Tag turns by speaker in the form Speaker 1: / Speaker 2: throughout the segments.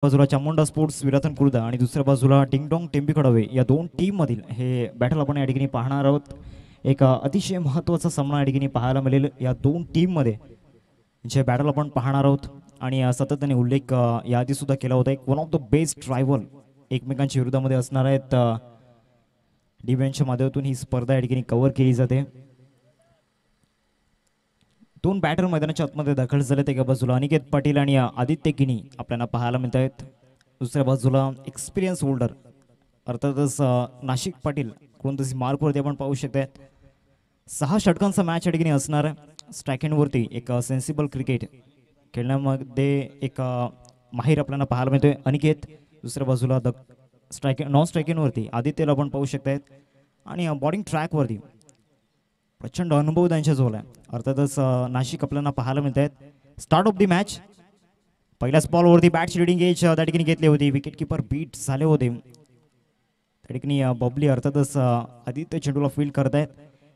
Speaker 1: बाजूला चामुंडा स्पोर्ट्स विराथन कुर्दा आणि दुसऱ्या बाजूला टिंगडॉंग टेंबी खडवे या दोन टीम मधील हे बॅटल आपण या ठिकाणी पाहणार आहोत. एक अतिशय महत्त्वाचा सामना या ठिकाणी पाहायला मिळेल या दोन टीम मध्ये जे बॅटल आपण पाहणार आहोत. आणि सातत्याने उल्लेख याआधी सुद्धा केला होता, एक वन ऑफ द बेस्ट रायव्हल एकमेकांच्या विरोधामध्ये असणार आहेत. डिबेंचच्या माध्यमातून ही स्पर्धा या ठिकाणी कव्हर केली जाते. दोन बॅटर मैदानाच्या आतमध्ये दाखल झालेत. एका बाजूला अनिकेत पाटील आणि आदित्य किनी आपल्याला पाहायला मिळत आहेत. दुसऱ्या बाजूला एक्सपिरियन्स होल्डर अर्थातच नाशिक पाटील कोणतंही मार्कवरती आपण पाहू शकतात. 6 षटकांचा मॅच या ठिकाणी असणार आहे. स्ट्राईक हँडवरती एक सेन्सिबल क्रिकेट खेळण्यामध्ये एक माहीर आपल्याला पाहायला मिळतोय अनिकेत. दुसऱ्या बाजूला नॉन स्ट्रायकिंगवरती आदित्यला आपण पाहू शकतात. आणि बॉलिंग ट्रॅकवरती प्रचंड अनुभव त्यांच्याजवळ आहे. अर्थातच नाशिक आपल्याला पाहायला मिळत आहेत. स्टार्ट ऑफ दी मॅच पहिल्याच बॉलवरती बॅटची रिडिंग एज त्या ठिकाणी घेतली होती. विकेट किपर बीट झाले होते. त्या ठिकाणी बबली अर्थातच आदित्य चेंडूला फील्ड करत आहेत.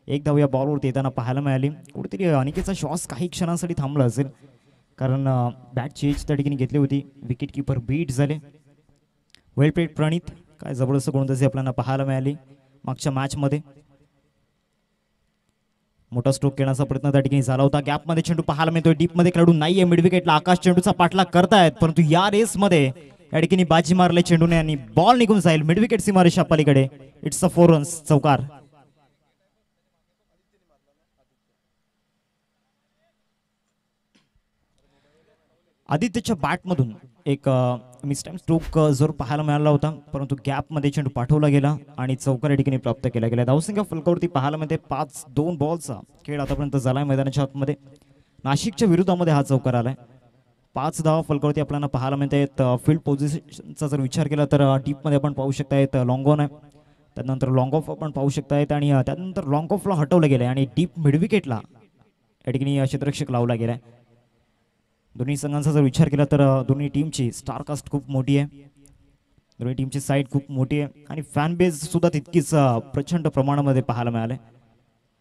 Speaker 1: एक धाव या बॉलवरती येताना पाहायला मिळाली. कुठेतरी अनिकेतचा श्वास काही क्षणांसाठी थांबला असेल, कारण बॅटची एज त्या ठिकाणी घेतली होती. विकेट किपर बीट झाले. वेल प्लेड प्रणित, काय जबरदस्त गोलंदाजी आपल्याला पाहायला मिळाली मागच्या मॅचमध्ये. मोठा स्ट्रोक खेळण्याचा प्रयत्न त्या ठिकाणी झाला होता. गॅपमध्ये चेंडू पाहायला मिळतोय. डीपमध्ये खेळाडू नाहीये. मिड विकेटला आकाश चेंडूचा पाठलाग करतायत, परंतु या रेसमध्ये या ठिकाणी बाजी मारले चेंडूने आणि बॉल निघून जाईल मिड विकेट सीमारेषा पलीकडे. इट्स अ 4 रन्स, चौकार. आदित्यच्या बॅटमधून एक मिसटाइम स्ट्रोक जरूर पाहायला मिळाला होता, परंतु गॅपमध्ये चेंडू पाठवला गेला आणि चौकार या ठिकाणी प्राप्त केला गेला. धावसंख्या फलकावरती पाहायला मिळते 5-2 बॉलचा खेळ आतापर्यंत झालाय मैदानाच्या आतमध्ये. नाशिकच्या विरोधामध्ये हा चौकार आलाय. 5 धावा फलकावरती आपल्याला पाहायला मिळत आहेत. फील्ड पोझिशनचा जर विचार केला तर डीपमध्ये आपण पाहू शकतायत लॉंग ऑन आहे. त्यानंतर लॉंग ऑफ आपण पाहू शकतायत आणि त्यानंतर लॉंग ऑफला हटवलं गेलं आणि डीप मिड विकेटला या ठिकाणी क्षेत्ररक्षक लावला गेलाय. दोन्ही संघांचा जर विचार केला तर दोन्ही टीमची स्टारकास्ट खूप मोठी आहे. दोन्ही टीमची साईड खूप मोठी आहे आणि फॅन बेस सुद्धा तितकीच प्रचंड प्रमाणामध्ये पाहायला मिळाले.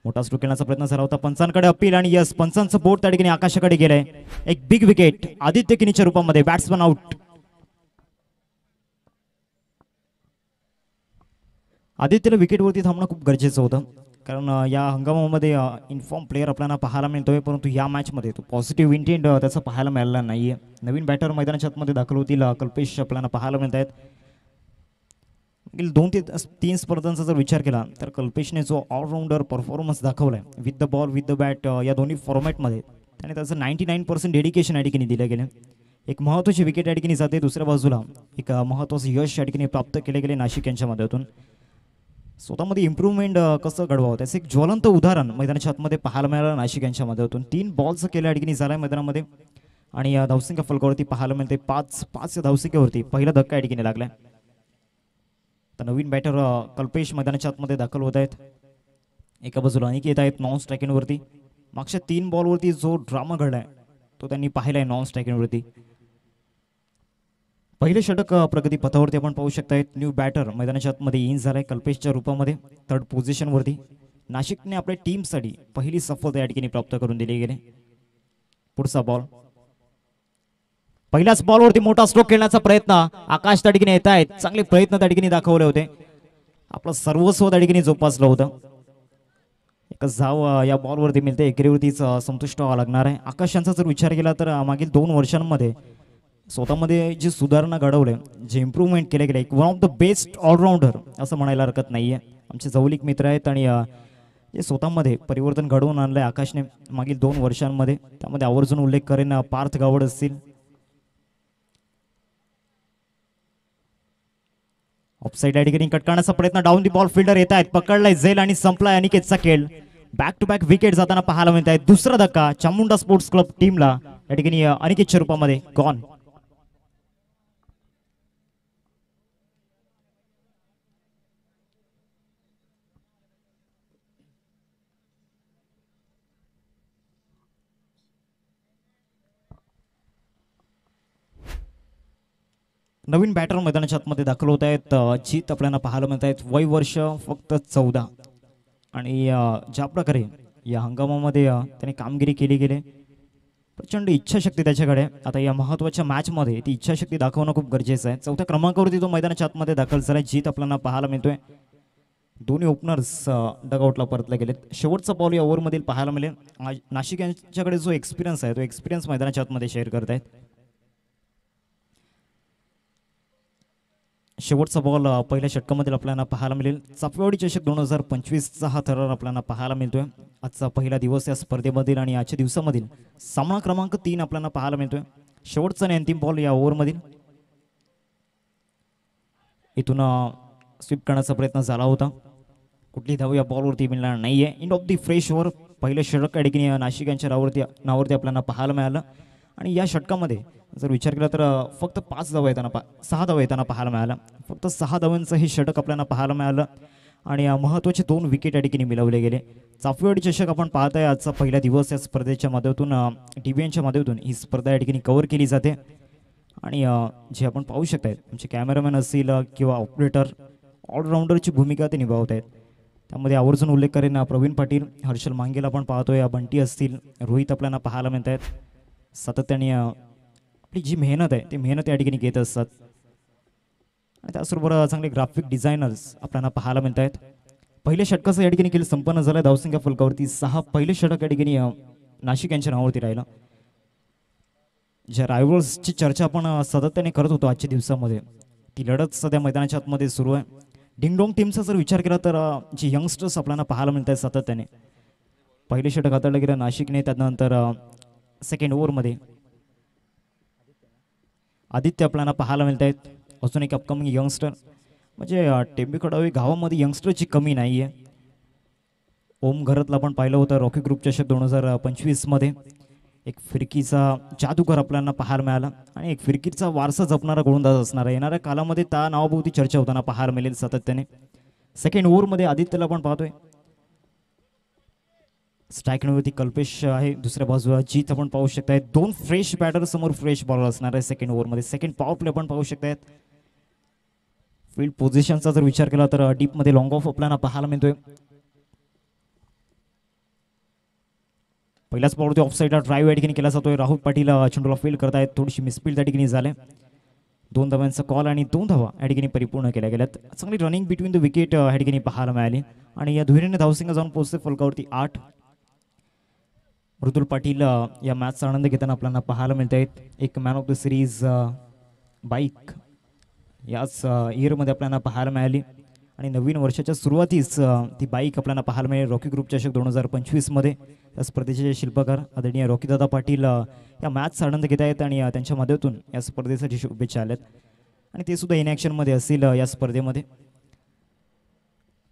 Speaker 1: मोठा स्ट्रोक खेळण्याचा प्रयत्न झाला होता. पंचांकडे अपील आणि यस, पंचांचं बोट त्या ठिकाणी आकाशाकडे गेलंय. एक बिग विकेट आदित्य किनीच्या रूपामध्ये. Batsman out. आदित्यला विकेटवरती थांबणं खूप गरजेचं होतं, कारण या हंगामामध्ये इन्फॉर्म प्लेअर आपल्याला पाहायला मिळतोय, परंतु या मॅचमध्ये तो पॉझिटिव्ह इंटेंट त्याचा पाहायला मिळाला नाहीये. नवीन बॅटर मैदानाच्या आतमध्ये दाखल होतील कल्पेश आपल्याला पाहायला मिळत आहेत. 2 ते 3 स्पर्धांचा जर विचार केला तर कल्पेशने जो ऑलराऊंडर परफॉर्मन्स दाखवलाय with the ball with the bat या दोन्ही फॉर्मॅटमध्ये, त्याने त्याचं 99% डेडिकेशन या ठिकाणी दिलं गेलं. एक महत्त्वाची विकेट या ठिकाणी जाते. दुसऱ्या बाजूला एक महत्त्वाचं यश या ठिकाणी प्राप्त केले गेले नाशिक यांच्या माध्यमातून. स्वतःमध्ये इम्प्रूव्हमेंट कसं घडवावं त्याचं एक ज्वलंत उदाहरण मैदानाच्या आतमध्ये पाहायला मिळालं नाशिक यांच्या माध्यमातून. 3 बॉल्स केल्या या ठिकाणी झालाय मैदानामध्ये आणि धावसंख्या फलकावरती पाहायला मिळते 5 धावसंख्येवरती पहिला धक्का या ठिकाणी लागलाय. तर नवीन बॅटर कल्पेश मैदानाच्या आतमध्ये दाखल होत आहेत. एका बाजूला अनिकेत आहेत नॉन स्ट्रायकिंगवरती. मागच्या 3 बॉलवरती जो ड्रामा घडलाय तो त्यांनी पाहिलाय नॉन स्ट्रायकिंगवरती. पहिले षटक प्रगती पथावरती आपण पाहू शकतायत. न्यू बॅटर मैदानाच्या आतमध्ये इन झालाय कल्पेशच्या रूपामध्ये 3rd पोझिशनवरती. नाशिकने आपल्या टीमसाठी पहिली सफलता या ठिकाणी प्राप्त करून दिली गेली. पुढचा बॉल. पहिल्याच बॉलवरती मोठा स्ट्रोक खेळण्याचा प्रयत्न आकाश त्या ठिकाणी येत आहेत. चांगले प्रयत्न त्या ठिकाणी दाखवले होते. आपलं सर्वस्व त्या ठिकाणी जोपासलं होतं. एकच धाव या बॉलवरती मिळते. एकेरीवरतीच संतुष्ट व्हावं लागणार आहे. आकाश यांचा जर विचार केला तर मागील 2 वर्षांमध्ये स्वतःमध्ये जी सुधारणा घडवले, जे इम्प्रूव्हमेंट केले गेले, एक one of the best allrounder असं म्हणायला हरकत नाहीये. आमचे जवळीक मित्र आहेत आणि जे स्वतःमध्ये परिवर्तन घडवून आणलंय आकाशने मागील 2 वर्षांमध्ये, त्यामध्ये आवर्जून उल्लेख करेन पार्थ गावड असतील. ऑफसाईड या ठिकाणी कट करण्याचा प्रयत्न. डाऊन दी बॉल फिल्डर येत आहेत. पकडलाय झेल आणि संपलाय अनिकेतचा खेळ. बॅक टू बॅक विकेट जाताना पाहायला मिळत आहेत. दुसरा धक्का चामुंडा स्पोर्ट्स क्लब टीमला या ठिकाणी अनिकेतच्या रूपामध्ये गॉन. नवीन बॅटर मैदानाच्या आतमध्ये दाखल होत आहेत. जीत आपल्याला पाहायला मिळत आहेत. वय वर्ष फक्त 14 आणि ज्या प्रकारे या हंगामामध्ये त्याने कामगिरी केली गेली प्रचंड इच्छाशक्ती त्याच्याकडे. आता या महत्त्वाच्या मॅचमध्ये ती इच्छाशक्ती दाखवणं खूप गरजेचं आहे. चौथ्या क्रमांकावरती तो मैदानाच्या आतमध्ये दाखल झाला. जीत आपल्याला पाहायला मिळतोय. दोन्ही ओपनर्स डगआउटला परतले गेलेत. शेवटचा बॉल या ओव्हरमधील पाहायला मिळेल. नाशिक यांच्याकडे जो एक्सपिरियन्स आहे तो एक्सपिरियन्स मैदानाच्या आतमध्ये शेअर करत आहेत. शेवटचा बॉल पहिल्या षटकामध्ये आपल्याला पाहायला मिळेल. चाफेवाडी चषक 2025चा हा थरार आपल्याला पाहायला मिळतोय. आजचा पहिला दिवस या स्पर्धेमधील आणि आजच्या दिवसामधील सामना क्रमांक 3 आपल्याला पाहायला मिळतोय. शेवटचा आणि अंतिम बॉल या ओव्हरमधील. इथून स्वीप करण्याचा प्रयत्न झाला होता. कुठली धाव या बॉलवरती मिळणार नाहीये. End of the fresh over. पहिलं षटक या ठिकाणी नाशिक यांच्या नावावरती आपल्याला पाहायला मिळालं. आणि या षटकामध्ये जर विचार केला तर फक्त 6 धावा येताना पाहायला मिळाला. फक्त 6 धावांचं हे षटक आपल्याला पाहायला मिळालं. आणि महत्त्वाचे 2 विकेट या ठिकाणी मिळवले गेले. चाफेवाडी चषक आपण पाहताय आजचा पहिला दिवस या स्पर्धेच्या माध्यमातून TVNच्या माध्यमातून ही स्पर्धा या ठिकाणी कव्हर केली जाते. आणि जे आपण पाहू शकताय तुमचे कॅमेरामॅन असतील किंवा ऑपरेटर ऑलराऊंडरची भूमिका ते निभावत आहेत. त्यामध्ये आवर्जून उल्लेख करेन प्रवीण पाटील, हर्षल मांगेला आपण पाहतोय, बंटी असतील, रोहित आपल्याला पाहायला मिळत आहेत. सातत्याने आपली जी मेहनत आहे ती मेहनत या ठिकाणी घेत असतात. आणि त्याचबरोबर चांगले ग्राफिक डिझायनर्स आपल्याला पाहायला मिळत आहेत. पहिल्या षटकाचं या ठिकाणी खेळ संपन्न झाला. धावसंख्या फलकावरती 6. पहिलं षटक या ठिकाणी नाशिक यांच्या नावावरती राहिलं. ज्या रायव्हल्सची चर्चा आपण सातत्याने करत होतो आजच्या दिवसामध्ये ती लढत सध्या मैदानाच्या आतमध्ये सुरू आहे. डिंगडोंग टीमचा जर विचार केला तर जे यंगस्टर्स आपल्याला पाहायला मिळत आहेत सातत्याने. पहिले षटक हाताळलं गेलं नाशिकने. त्यानंतर सेकंड ओव्हरमध्ये आदित्य आपल्याला पाहायला मिळत आहेत. अजून एक अपकमिंग यंगस्टर म्हणजे टेंबेखडावी गावामध्ये यंगस्टरची कमी नाही आहे. ओम घरातला आपण पाहिलं होतं रॉकी ग्रुप चषक 2025मध्ये. एक फिरकीचा जादूगर आपल्याला पाहायला मिळाला. आणि एक फिरकीचा वारसा जपणारा गोलंदाज असणारा येणाऱ्या कालामध्ये त्या नावाभोवती चर्चा होताना पाहायला मिळेल सातत्याने. सेकंड ओव्हरमध्ये आदित्यला आपण पाहतोय. स्ट्राईकवरती कल्पेश आहे. दुसऱ्या बाजूला जीत आपण पाहू शकताय. 2 फ्रेश बॅटर समोर फ्रेश बॉलर असणार आहे सेकंड ओव्हरमध्ये. सेकंड पॉवर प्ले आपण पाहू शकतायत. फील्ड पोझिशनचा जर विचार केला तर डीपमध्ये लॉंग ऑफ आपल्याला पाहायला मिळतोय. पहिल्याच बॉलवरती ऑफ साईडला ड्राईव्ह या ठिकाणी केला जातोय. राहुल पाटील चेंडूला फील्ड करतायत. थोडीशी मिसफील्ड त्या ठिकाणी झाले. 2 धावांचा कॉल आणि 2 धावा या ठिकाणी परिपूर्ण केल्या गेल्यात. चांगली रनिंग बिटवीन द विकेट या ठिकाणी पाहायला मिळाली. आणि या दुहेरीने धावसंख्या जाऊन पोहोचते फलकावरती 8. मृदुल पाटील या मॅचचा आनंद घेताना आपल्याला पाहायला मिळत आहेत. एक man of the series bike याच इयरमध्ये आपल्याला पाहायला मिळाली. आणि नवीन वर्षाच्या सुरुवातीस ती बाईक आपल्याला पाहायला मिळेल. रॉकी ग्रुप चषक 2025मध्ये या स्पर्धेचे शिल्पकार आदरणीय रॉकीदादा पाटील या मॅचचा आनंद घेत आहेत. आणि त्यांच्या माध्यमातून या स्पर्धेसाठी शुभेच्छा आल्यात. आणि ते सुद्धा इन ॲक्शनमध्ये असतील या स्पर्धेमध्ये.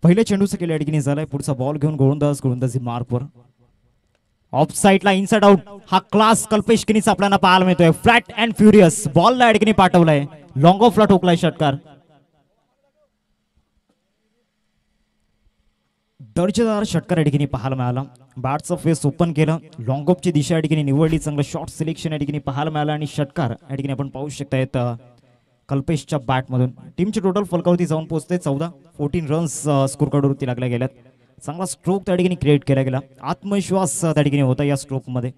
Speaker 1: पहिल्या चेंडूचं केलं या ठिकाणी झालंय. पुढचा बॉल घेऊन गोलंदाजी मार्कवर ऑफ साईडला इनसाइड आउट. हा क्लास कल्पेश किनीचा आपल्याला पाहायला मिळतोय. फ्लॅट अँड फ्युरियस बॉलला या ठिकाणी पाठवलाय. लॉंग ऑफला ठोकलाय षटकार. दर्जेदार षटकार या ठिकाणी पाहायला मिळाला. बॅटचं फेस ओपन केलं. लॉंग ऑफची दिशा या ठिकाणी निवडली. चांगलं शॉर्ट सिलेक्शन या ठिकाणी पाहायला मिळालं. आणि षटकार या ठिकाणी आपण पाहू शकतायत कल्पेशच्या बॅटमधून. टीमचे टोटल फलकावरती जाऊन पोहोचते 14 रन्स स्कोर कार्डवरती लागल्या गेल्यात. चांगला स्ट्रोक त्या ठिकाणी क्रिएट केला गेला. आत्मविश्वास त्या ठिकाणी होता या स्ट्रोकमध्ये.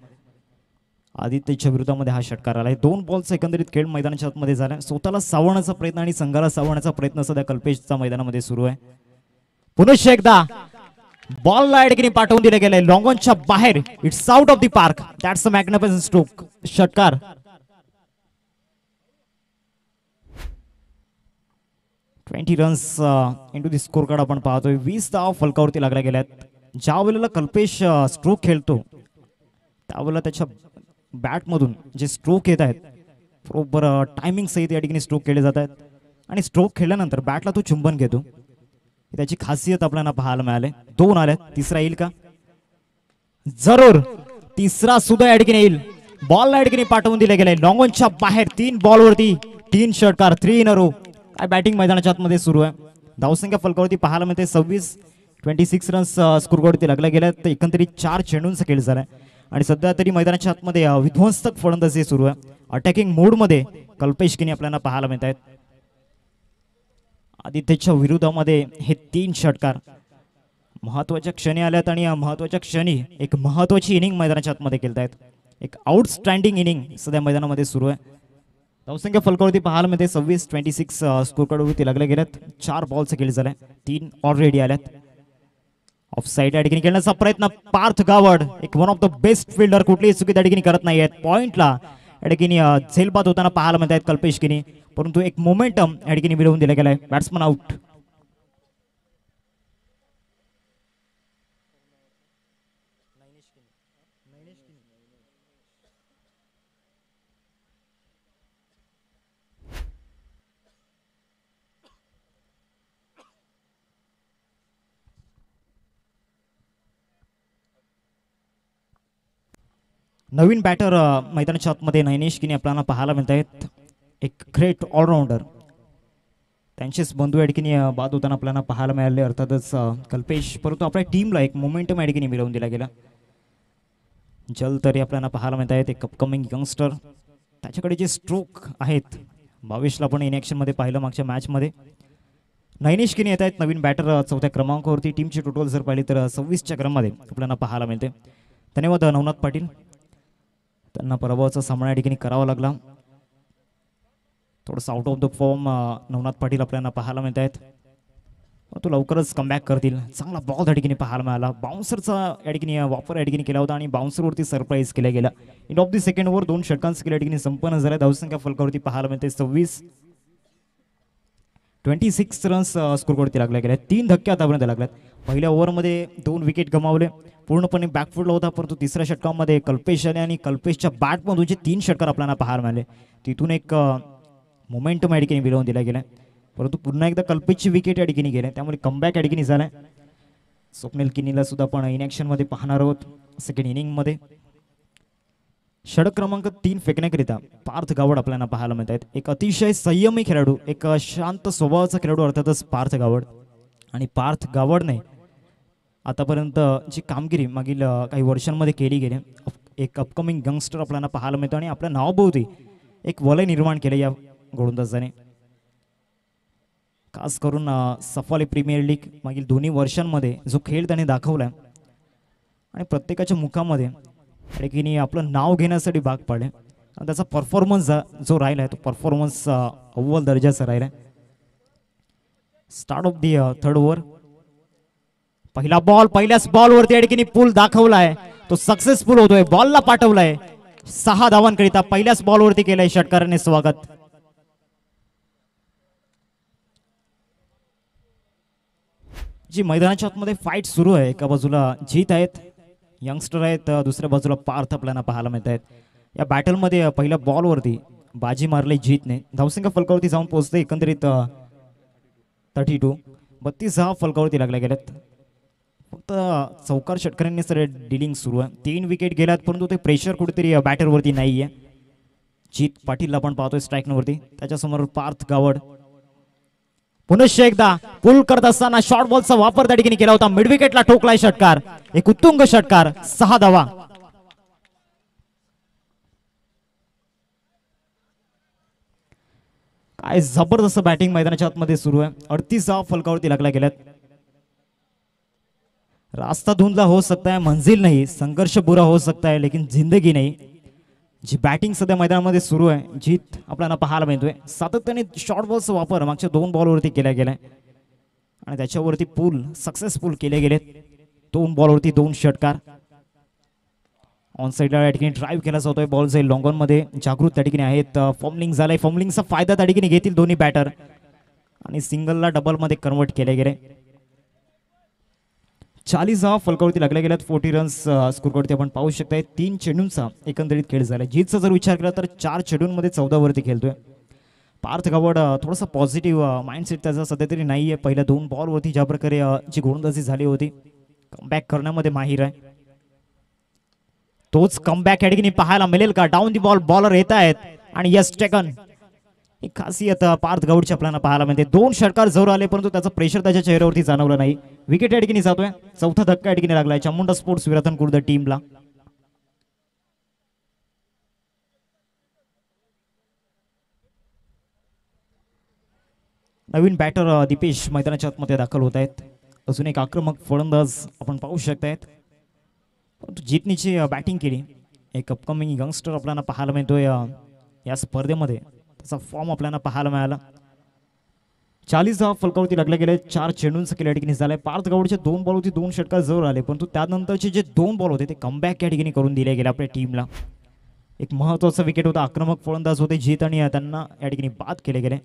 Speaker 1: आदित्यच्या विरोधामध्ये हा षटकार आलाय. 2 बॉलचा एकंदरीत खेळ मैदानाच्या आतमध्ये झाला. स्वतःला सावरण्याचा प्रयत्न आणि संघाला सावरण्याचा प्रयत्न सध्या कल्पेशचा मैदानामध्ये सुरू आहे. पुनश्च एकदा बॉलला या ठिकाणी पाठवून दिले गेले. लॉंग ऑनच्या बाहेर. It's out of the park. That's a magnificent stroke. षटकार. ट्वेंटी रन्स इंटू दी स्कोर कार्ड आपण पाहतोय. 20 धावा फलकावरती लागल्या गेल्यात. ज्या वेळेला कल्पेश स्ट्रोक खेळतो त्यावेळेला त्याच्या बॅटमधून जे स्ट्रोक येत आहेत बरोबर टायमिंग सहित या ठिकाणी स्ट्रोक केले जात आहेत. आणि स्ट्रोक खेळल्यानंतर बॅटला तो चुंबन घेतो. त्याची खासियत आपल्याला पाहायला मिळाले. 2 आल्यात. तिसरा येईल का? जरूर तिसरा सुद्धा या ठिकाणी येईल. बॉलला या ठिकाणी पाठवून दिले गेले. लॉंग ऑनच्या बाहेर 3 बॉलवरती 3 षटकार. 3 इन अ रो. काय बॅटिंग मैदानाच्या आतमध्ये सुरू आहे. धावसंख्या फलकावरती पाहायला मिळते 26 रन्स स्कोर कार्डवरती लागल्या गेल्या. तर एकंदरीत 4 चेंडूंचा खेळ झालाय. आणि सध्या तरी मैदानाच्या आतमध्ये विध्वंसक फलंदाजी सुरू आहे. अटॅकिंग मोडमध्ये कल्पेश किनी आपल्याला पाहायला मिळत आहेत. आदित्यच्या विरोधामध्ये हे 3 षटकार महत्वाच्या क्षणी आल्यात. आणि या महत्वाच्या क्षणी एक महत्वाची इनिंग मैदानाच्या आतमध्ये खेळत आहेत. एक आउटस्टँडिंग इनिंग सध्या मैदानामध्ये सुरू आहे. धावसंख्या फलकावरती पाहायला मिळते 26-26 स्कोर कार्डवरती लागल्या गेल्यात. 4 बॉलचा खेळ झालाय, 3 ऑलरेडी आल्यात. ऑफ साईड या ठिकाणी खेळण्याचा प्रयत्न पार्थ गावड, एक one of the best fielder, कुठलीही चुकी त्या ठिकाणी करत नाही आहेत. पॉइंटला या ठिकाणी झेलबाद होताना पाहायला मिळत आहेत कल्पेश किनी, परंतु एक मोमेंटम या ठिकाणी मिळवून दिला गेलाय. Batsman out. नवीन बॅटर मैदानाच्या आतमध्ये नैनेश किनी आपल्याला पाहायला मिळत आहेत. एक ग्रेट ऑलराऊंडर, त्यांचेच बंधू या ठिकाणी बाद होताना आपल्याला पाहायला मिळाले, अर्थातच कल्पेश, परंतु आपल्या टीमला एक मोमेंटम या ठिकाणी मिळवून दिला गेला. जल तरी आपल्याला पाहायला मिळत आहेत, एक अपकमिंग यंगस्टर, त्याच्याकडे जे स्ट्रोक आहेत 22ला पण इन ॲक्शनमध्ये पाहिलं मागच्या मॅचमध्ये. नैनेश किनी येत आहेत नवीन बॅटर 4थ्या क्रमांकावरती. टीमची टोटल जर पाहिली तर 26च्या क्रमामध्ये आपल्याला पाहायला मिळते. धन्यवाद नवनाथ पाटील, त्यांना पराभवाचा सामना या ठिकाणी करावा लागला. थोडंसं out of the form Navnath Patil आपल्याला पाहायला मिळत आहेत, तो लवकरच कमबॅक करतील. चांगला बॉल या ठिकाणी पाहायला मिळाला, बाउन्सरचा या ठिकाणी वापर या ठिकाणी केला होता आणि बाउन्सरवरती सरप्राईज केला गेला. End of the second over 2 षटकांचा या ठिकाणी संपन्न झाला. धावसंख्या फलकावरती पाहायला मिळते 26 रन्स स्कोरवरती लागल्या गेल्या. 3 धक्के आतापर्यंत लागल्यात. पहिल्या ओव्हरमध्ये 2 विकेट गमावले, पूर्णपणे बॅकफुटला होता, परंतु तिसऱ्या षटकामध्ये कल्पेश आले आणि कल्पेशच्या बॅटमधून जे 3 षटकार आपल्याला पाहायला मिळाले, तिथून एक मोमेंटम या ठिकाणी मिळवून दिला गेला. परंतु पुन्हा एकदा कल्पेशची विकेट या ठिकाणी गेले, त्यामुळे कमबॅक या ठिकाणी झालाय. स्वप्नील किनीला सुद्धा आपण इन ॲक्शनमध्ये पाहणार आहोत सेकंड इनिंगमध्ये. षटक क्रमांक 3 फेकण्याकरिता पार्थ गावड आपल्याला पाहायला मिळत आहेत. एक अतिशय संयमी खेळाडू, एक शांत स्वभावाचा खेळाडू अर्थातच पार्थ गावड. आणि पार्थ गावडने आतापर्यंत जी कामगिरी मागील काही वर्षांमध्ये केली गेली, एक अपकमिंग यंगस्टर आपल्याला पाहायला मिळतो आणि आपल्या नावाभोवती एक वलय निर्माण केले या गोलंदाजाने. खास करून सफाली प्रीमियर लीग मागील 2 वर्षांमध्ये जो खेळ त्याने दाखवला आणि प्रत्येकाच्या मुखामध्ये की आपलं नाव घेण्यासाठी भाग पाडले, आणि त्याचा परफॉर्मन्स जो राहिला आहे तो परफॉर्मन्स अव्वल दर्जाचा राहिला. Start of the third over. पहिला बॉल, पहिल्याच बॉलवरती या ठिकाणी पूल दाखवलाय, तो सक्सेसफुल होतोय. बॉलला पाठवलाय 6 धावांकरिता. पहिल्याच बॉलवरती केलंय षटकाराने स्वागत. जी मैदानाच्या आतमध्ये फाईट सुरू आहे, एका बाजूला जीत आहेत, यंगस्टर आहेत, दुसऱ्या बाजूला पार्थ आपल्याला पाहायला मिळत आहेत. या बॅटलमध्ये पहिल्या बॉलवरती बाजी मारली जीतने. धावसंख्या फलकावरती जाऊन पोहोचते एकंदरीत 32 हा फलकावरती लागल्या गेल्यात. फक्त चौकार षटकारांनी सर डिलिंग सुरू आहे. 3 विकेट गेल्यात, परंतु ते प्रेशर कुठेतरी बॅटरवरती नाही आहे. जीत पाटीलला आपण पाहतोय स्ट्राईकवरती, त्याच्यासमोर पार्थ गावड. पुनश्च एकदा पुल करत असताना शॉर्ट बॉलचा वापर त्या ठिकाणी केला होता, मिड विकेटला ठोकलाय षटकार, एक उत्तुंग षटकार, 6 धावा. काय जबरदस्त बॅटिंग मैदानाच्या आतमध्ये सुरू आहे. 38 फलकावरती लागल्या गेल्यात. रास्ता धुंधला हो सकता है, मंजिल नहीं, संघर्ष बुरा हो सकता है, लेकिन जिंदगी नहीं. जी बॅटिंग सध्या मैदानामध्ये सुरू आहे, जीत आपल्याला पाहायला मिळतोय. सातत्याने शॉर्ट बॉलचा वापर मागच्या 2 बॉलवरती केला गेलाय आणि त्याच्यावरती पूल सक्सेसफुल केले गेले. 2 बॉलवरती 2 षटकार. ऑन साईडला या ठिकाणी ड्राईव्ह केला जातोय, बॉल जाईल लॉंग ऑन मध्ये. जागृत त्या ठिकाणी आहेत, फॉर्मलिंग झालंय, फॉर्मलिंगचा फायदा त्या ठिकाणी घेतील दोन्ही बॅटर आणि सिंगलला डबल मध्ये कन्वर्ट केले गेले. 40 फलकावरती लागल्या गेल्यात. 40 रन्स स्कोरवरती आपण पाहू शकताय. 3 चेंडूंचा एकंदरीत खेळ झाला. जीतचा जर विचार केला तर 4 चेंडूंमध्ये 14 वरती खेळतोय. पार्थ गावड थोडासा पॉझिटिव्ह माइंडसेट त्याचा सध्या तरी नाही आहे. पहिल्या 2 बॉलवरती ज्या प्रकारे जी गोलंदाजी झाली होती, कमबॅक करण्यामध्ये माहीर आहे. तोच कमबॅक या ठिकाणी पाहायला मिळेल का? डाऊन दी बॉल बॉलर येत आहेत आणि यस टेकन. एक खासियत पार्थ गावडची आपल्याला पाहायला मिळते. 2 षटकार जवळ आले, परंतु त्याचा प्रेशर त्याच्या चेहऱ्यावरती जाणवलं नाही. विकेट या ठिकाणी जातोय. 4था धक्का या ठिकाणी लागलाय चामुंडा स्पोर्ट्स विराथन खुर्द टीमला. नवीन बॅटर दीपेश मैदानाच्या आतमध्ये दाखल होत आहेत. अजून एक आक्रमक फलंदाज आपण पाहू शकतायत. परंतु जीतनीची बॅटिंग केली, एक अपकमिंग यंगस्टर आपल्याला पाहायला मिळतोय या स्पर्धेमध्ये. त्याचा फॉर्म आपल्याला पाहायला मिळाला. 40 धावा फलकावरती लागले गेले. 4 चेंडूंचा केला या ठिकाणी झालाय. पार्थ गावडचे 2 बॉलवरती 2 षटकार जवळ आले, परंतु त्यानंतरचे जे 2 बॉल होते ते कमबॅक या ठिकाणी करून दिले गेले आपल्या टीमला. एक महत्त्वाचा विकेट होता. आक्रमक फलंदाज होते जीत आणि त्यांना या ठिकाणी बाद केले गेले.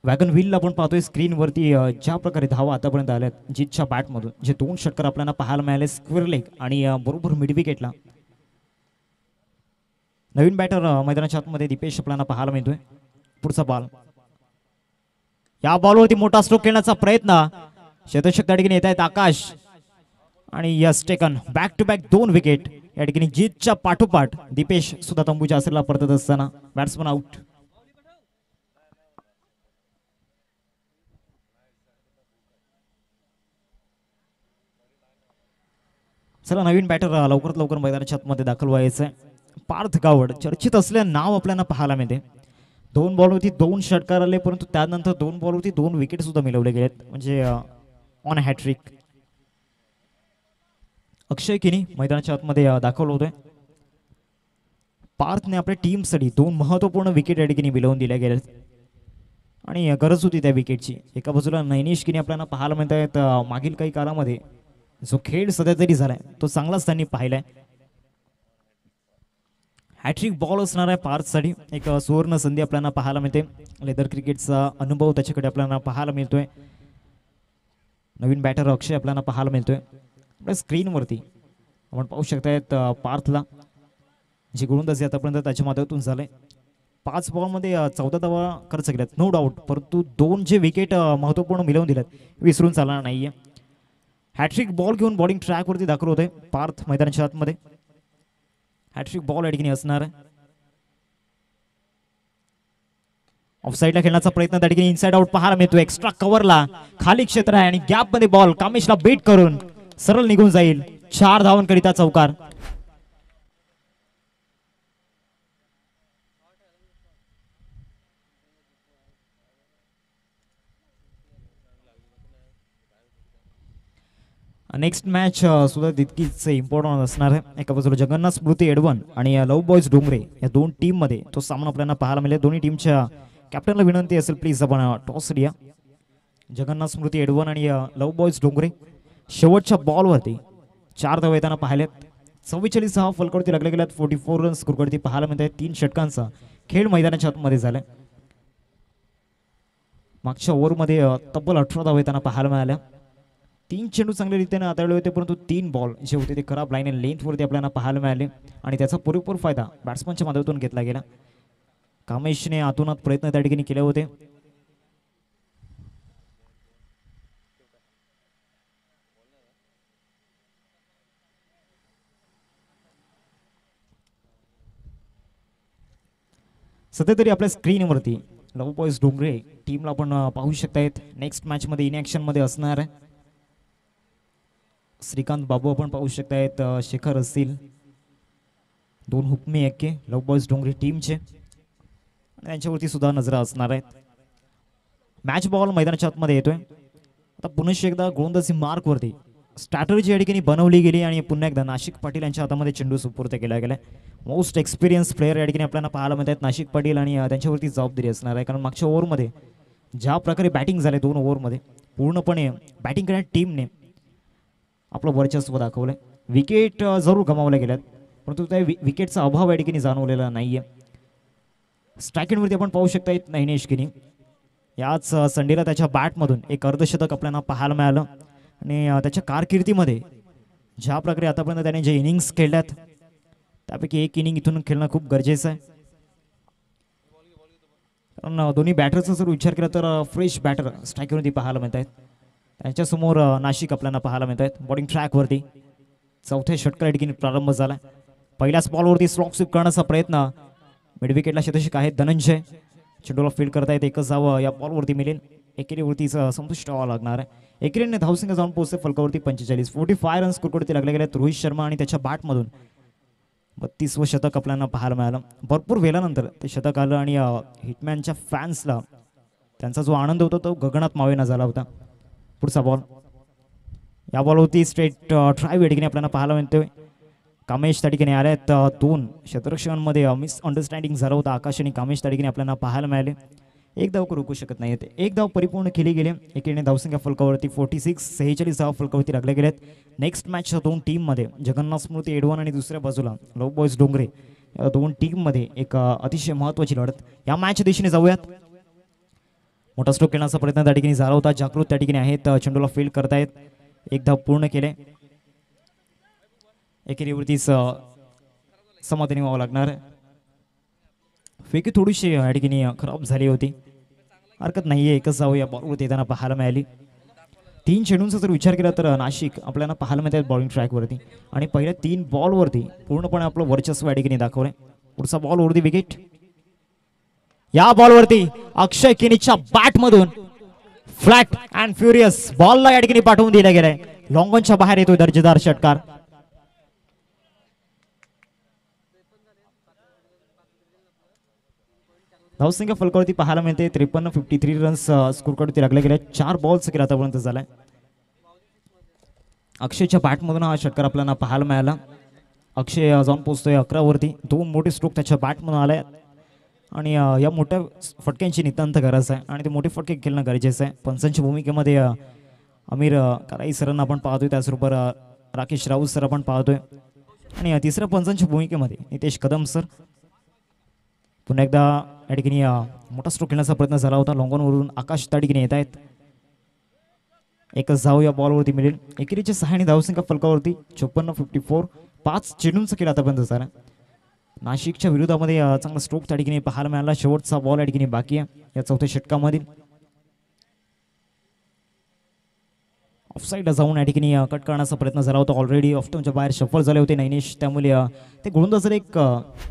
Speaker 1: वॅगन व्हीलला आपण पाहतोय स्क्रीनवरती ज्या प्रकारे धावा आतापर्यंत आल्यात जीतच्या बॅटमधून, जे 2 षटकार आपल्याला पाहायला मिळाले स्क्वेअर लेग आणि बरोबर मिड विकेटला. नवीन बॅटर मैदानाच्या आतमध्ये दीपेश आपल्याला पाहायला मिळतोय. पुढचा बॉल, या बॉलवरती मोठा स्ट्रोक खेळण्याचा प्रयत्न. शतक त्या ठिकाणी येत आहेत आकाश आणि yes taken. Back to back 2 wicket या ठिकाणी जीतच्या पाठोपाठ दीपेश सुद्धा तंबूच्या आसराला परतत असताना बॅट्समन आउट. चला नवीन बॅटर लवकरात लवकर मैदानाच्या आतमध्ये दाखल व्हायचं. पार्थ गावड चर्चित असलेले नाव आपल्याला पाहायला मिळते. 2 बॉलवरती 2 षटकार आले, परंतु त्यानंतर 2 बॉलवरती 2 विकेट सुद्धा मिळवले गेलेत, म्हणजे ऑन हॅट्रिक. अक्षय किनी मैदानाच्या आतमध्ये दाखल होतोय. पार्थने आपल्या टीमसाठी 2 महत्त्वपूर्ण विकेट या ठिकाणी मिळवून दिल्या गेल्यात आणि गरज होती त्या विकेटची. एका बाजूला नैनिश किनी आपल्याला पाहायला मिळत आहेत. मागील काही काळामध्ये जो खेळ सध्या तरी झालाय तो चांगलाच त्यांनी पाहिलाय. हॅट्रिक बॉल असणार आहे पार्थसाठी. एक सुवर्ण संधी आपल्याला पाहायला मिळते. लेदर क्रिकेटचा अनुभव त्याच्याकडे आपल्याला पाहायला मिळतोय. नवीन बॅटर अक्षय आपल्याला पाहायला मिळतोय. आपल्या स्क्रीनवरती आपण पाहू शकतायत पार्थला जी गोलंदाजी आतापर्यंत त्याच्या माध्यमातून झाले. 5 बॉलमध्ये 14 धावा खर्च केल्यात नो डाऊट, परंतु 2 जे विकेट महत्त्वपूर्ण मिळवून दिल्यात विसरून चालणार नाहीये. हॅट्रिक बॉल घेऊन बॉलिंग ट्रॅकवरती दाखल होते पार्थ मैदानाच्या आतमध्ये. हॅट्रिक बॉल या ठिकाणी असणार आहे. ऑफसाईडला खेळण्याचा प्रयत्न त्या ठिकाणी इनसाइड आउट पाहायला मिळतो. एक्स्ट्रा कव्हरला खाली क्षेत्र आहे आणि गॅप मध्ये बॉल कामेशला बीट करून सरळ निघून जाईल. 4 धावांकरिता चौकार. नेक्स्ट मॅच सुद्धा तितकीच इम्पॉर्टंट असणार आहे. एका बाजूला जगन्नाथ स्मृती एडवन आणि लव बॉयज डोंगरे या 2 टीम मध्ये तो सामना आपल्याला पाहायला मिळेल. दोन्ही टीमच्या कॅप्टनला विनंती असेल प्लीज आपण टॉस द्या. जगन्नाथ स्मृती एडवन आणि लव बॉयज डोंगरे शेवटच्या बॉलवरती 4 धावा येताना पाहिल्यात. 44 धावा फलकावरती लागल्या गेल्यात. 44 रन्स स्कोरवरती पाहायला मिळत आहेत. 3 षटकांचा खेळ मैदानाच्या आतमध्ये झालाय. मागच्या ओव्हरमध्ये तब्बल 18 धावा येताना पाहायला मिळाल्या. 3 चेंडू चांगल्या रीतीने हाताळले होते, परंतु 3 बॉल जे होते ते खराब लाईन अँड लेंथवरती आपल्याला पाहायला मिळाले आणि त्याचा पुरेपूर फायदा बॅट्समनच्या माध्यमातून घेतला गेला. कामेशने आतोनात प्रयत्न त्या ठिकाणी केले होते. सध्या तरी आपल्या स्क्रीनवरती लव बॉयज डोंगरे टीमला आपण पाहू शकतायत. नेक्स्ट मॅच मध्ये इनॅक्शन मध्ये असणार आहे. श्रीकांत बाबू आपण पाहू शकतायत. शेखर असतील 2 हुकमी एक्के लव बॉयज डोंगरे टीमचे आणि त्यांच्यावरती सुद्धा नजरा असणार आहेत. मॅच बॉल मैदानाच्या आतमध्ये येतोय. आता पुन्हा एकदा गोलंदाजी मार्कवरती स्ट्रॅटर्जी या ठिकाणी बनवली गेली आणि पुन्हा एकदा नाशिक पाटील यांच्या हातामध्ये चेंडू सुपूर्द केला गेला. मोस्ट एक्सपिरियन्स प्लेयर या ठिकाणी आपल्याला पाहायला मिळत आहेत नाशिक पाटील आणि त्यांच्यावरती जबाबदारी असणार आहे. कारण मागच्या ओव्हरमध्ये ज्या प्रकारे बॅटिंग झाले 2 ओव्हरमध्ये पूर्णपणे बॅटिंग करणाऱ्या टीमने आपलं वर्चस्व दाखवलंय. विकेट जरूर गमावल्या गेल्यात, परंतु त्या विकेटचा अभाव या ठिकाणी जाणवलेला नाहीये. स्ट्रायकिंगवरती आपण पाहू शकता नैनेश किनी याच संडेला त्याच्या बॅटमधून एक अर्धशतक आपल्याला पाहायला मिळालं आणि त्याच्या कारकिर्दीमध्ये ज्या प्रकारे आतापर्यंत त्याने जे इनिंग्स खेळल्यात त्यापैकी एक इनिंग इथून खेळणं खूप गरजेचं आहे. कारण दोन्ही बॅटरचा जर विचार केला तर फ्रेश बॅटर स्ट्रायकिंगवरती पाहायला मिळत आहेत. त्यांच्यासमोर नाशिक आपल्याला पाहायला मिळत आहेत. बॉलिंग ट्रॅकवरती 4थ्या षटकार ठिकाणी प्रारंभ झाला. पहिल्याच बॉलवरती स्लॉक स्वीप करण्याचा प्रयत्न. मिड विकेटला शतक आहेत धनंजय. चेंडूला फील्ड करतायत. एकच धाव या बॉलवरती मिळेल. एकेरीवरती संतुष्ट व्हावं लागणार आहे. एकेरीने धावसंख्या जाऊन पोहोचते फलकावरती 45. 45 रन्स स्कोरवरती लागले गेले. रोहित शर्मा आणि त्याच्या बॅटमधून 32वं शतक आपल्याला पाहायला मिळालं. भरपूर वेळानंतर ते शतक आलं आणि हिटमॅनच्या फॅन्सला त्यांचा जो आनंद होता तो गगनात मावेना झाला होता. पुढचा बॉल, या बॉलवरती स्ट्रेट ड्राईव्ह या ठिकाणी आपल्याला पाहायला मिळतोय. कामेश त्या ठिकाणी आल्यात. दोन क्षेत्ररक्षकांमध्ये मिसअंडरस्टँडिंग झालं होतं. आकाश आणि कामेश त्या ठिकाणी आपल्याला पाहायला मिळाले. एक धाव रोखू शकत नाही. एक धाव परिपूर्ण केली गेली. एकीने धावसंख्या फलकावरती 46 धाव फलकावरती लागले गेलेत. नेक्स्ट मॅचच्या दोन टीममध्ये जगन्नाथ स्मृती एडवान आणि दुसऱ्या बाजूला लव बॉयज डोंगरे या दोन टीममध्ये एक अतिशय महत्त्वाची लढत या मॅच दिशेने जाऊयात. मोठा स्ट्रोक खेळण्याचा प्रयत्न त्या ठिकाणी झाला होता. जागृत त्या ठिकाणी आहेत. चेंडूला फील्ड करतायत. एक धाव पूर्ण केले. एकेरीवरतीच समाधानी व्हावं लागणार. फेकी थोडीशी या ठिकाणी खराब झाली होती. हरकत नाहीये. एकच धाव या बॉलवरती येताना पाहायला मिळाली. 3 चेंडूंचा जर विचार केला तर नाशिक आपल्याला पाहायला मिळतात बॉलिंग ट्रॅकवरती आणि पहिल्या 3 बॉलवरती पूर्णपणे आपलं वर्चस्व या ठिकाणी दाखवलंय. पुढचा बॉल वरती विकेट. या बॉलवरती अक्षय किनीच्या बॅटमधून फ्लॅट अँड फ्युरियस बॉलला या ठिकाणी पाठवून दिला गेलाय. लॉंगॉनच्या बाहेर येतोय दर्जेदार षटकार. धावसंख्या फलकावरती पाहायला मिळते 53 रन्स स्कोरकार्डवरती लागले गेले. 4 बॉल्स केला आतापर्यंत झालाय. अक्षयच्या बॅटमधून हा षटकार आपल्याला पाहायला मिळाला. अक्षय जाऊन पोहोचतोय 11 वरती. 2 मोठे स्ट्रोक त्याच्या बॅटमधून आले आणि या मोठ्या फटक्यांची नितांत गरज आहे आणि ते मोठे फटके खेळणं गरजेचं आहे. पंचांच्या भूमिकेमध्ये अमीर कराई सरांना आपण पाहतोय. त्याचबरोबर राकेश राऊत सर आपण पाहतोय आणि तिसऱ्या पंचांच्या भूमिकेमध्ये नितेश कदम सर. पुन्हा एकदा या ठिकाणी मोठा स्ट्रोक खेळण्याचा प्रयत्न झाला होता. लॉंगॉनवरून आकाश त्या ठिकाणी येत आहेत. एकच धाव या बॉलवरती मिळेल. एकेरीच्या 6 धावसंख्या फलकावरती 54-54. 5 चेंडूंचा खेळ आतापर्यंत झाला. नाशिकच्या विरोधामध्ये चांगला स्ट्रोक त्या ठिकाणी पाहायला मिळाला. शेवटचा बॉल या ठिकाणी बाकी आहे या चौथ्या षटकामध्ये. ऑफसाईडला जाऊन या ठिकाणी कट करण्याचा प्रयत्न झाला होता. ऑलरेडी ऑफ्टनच्या बाहेर सफल झाले होते नैनेश. त्यामुळे ते गोलंदाजाला एक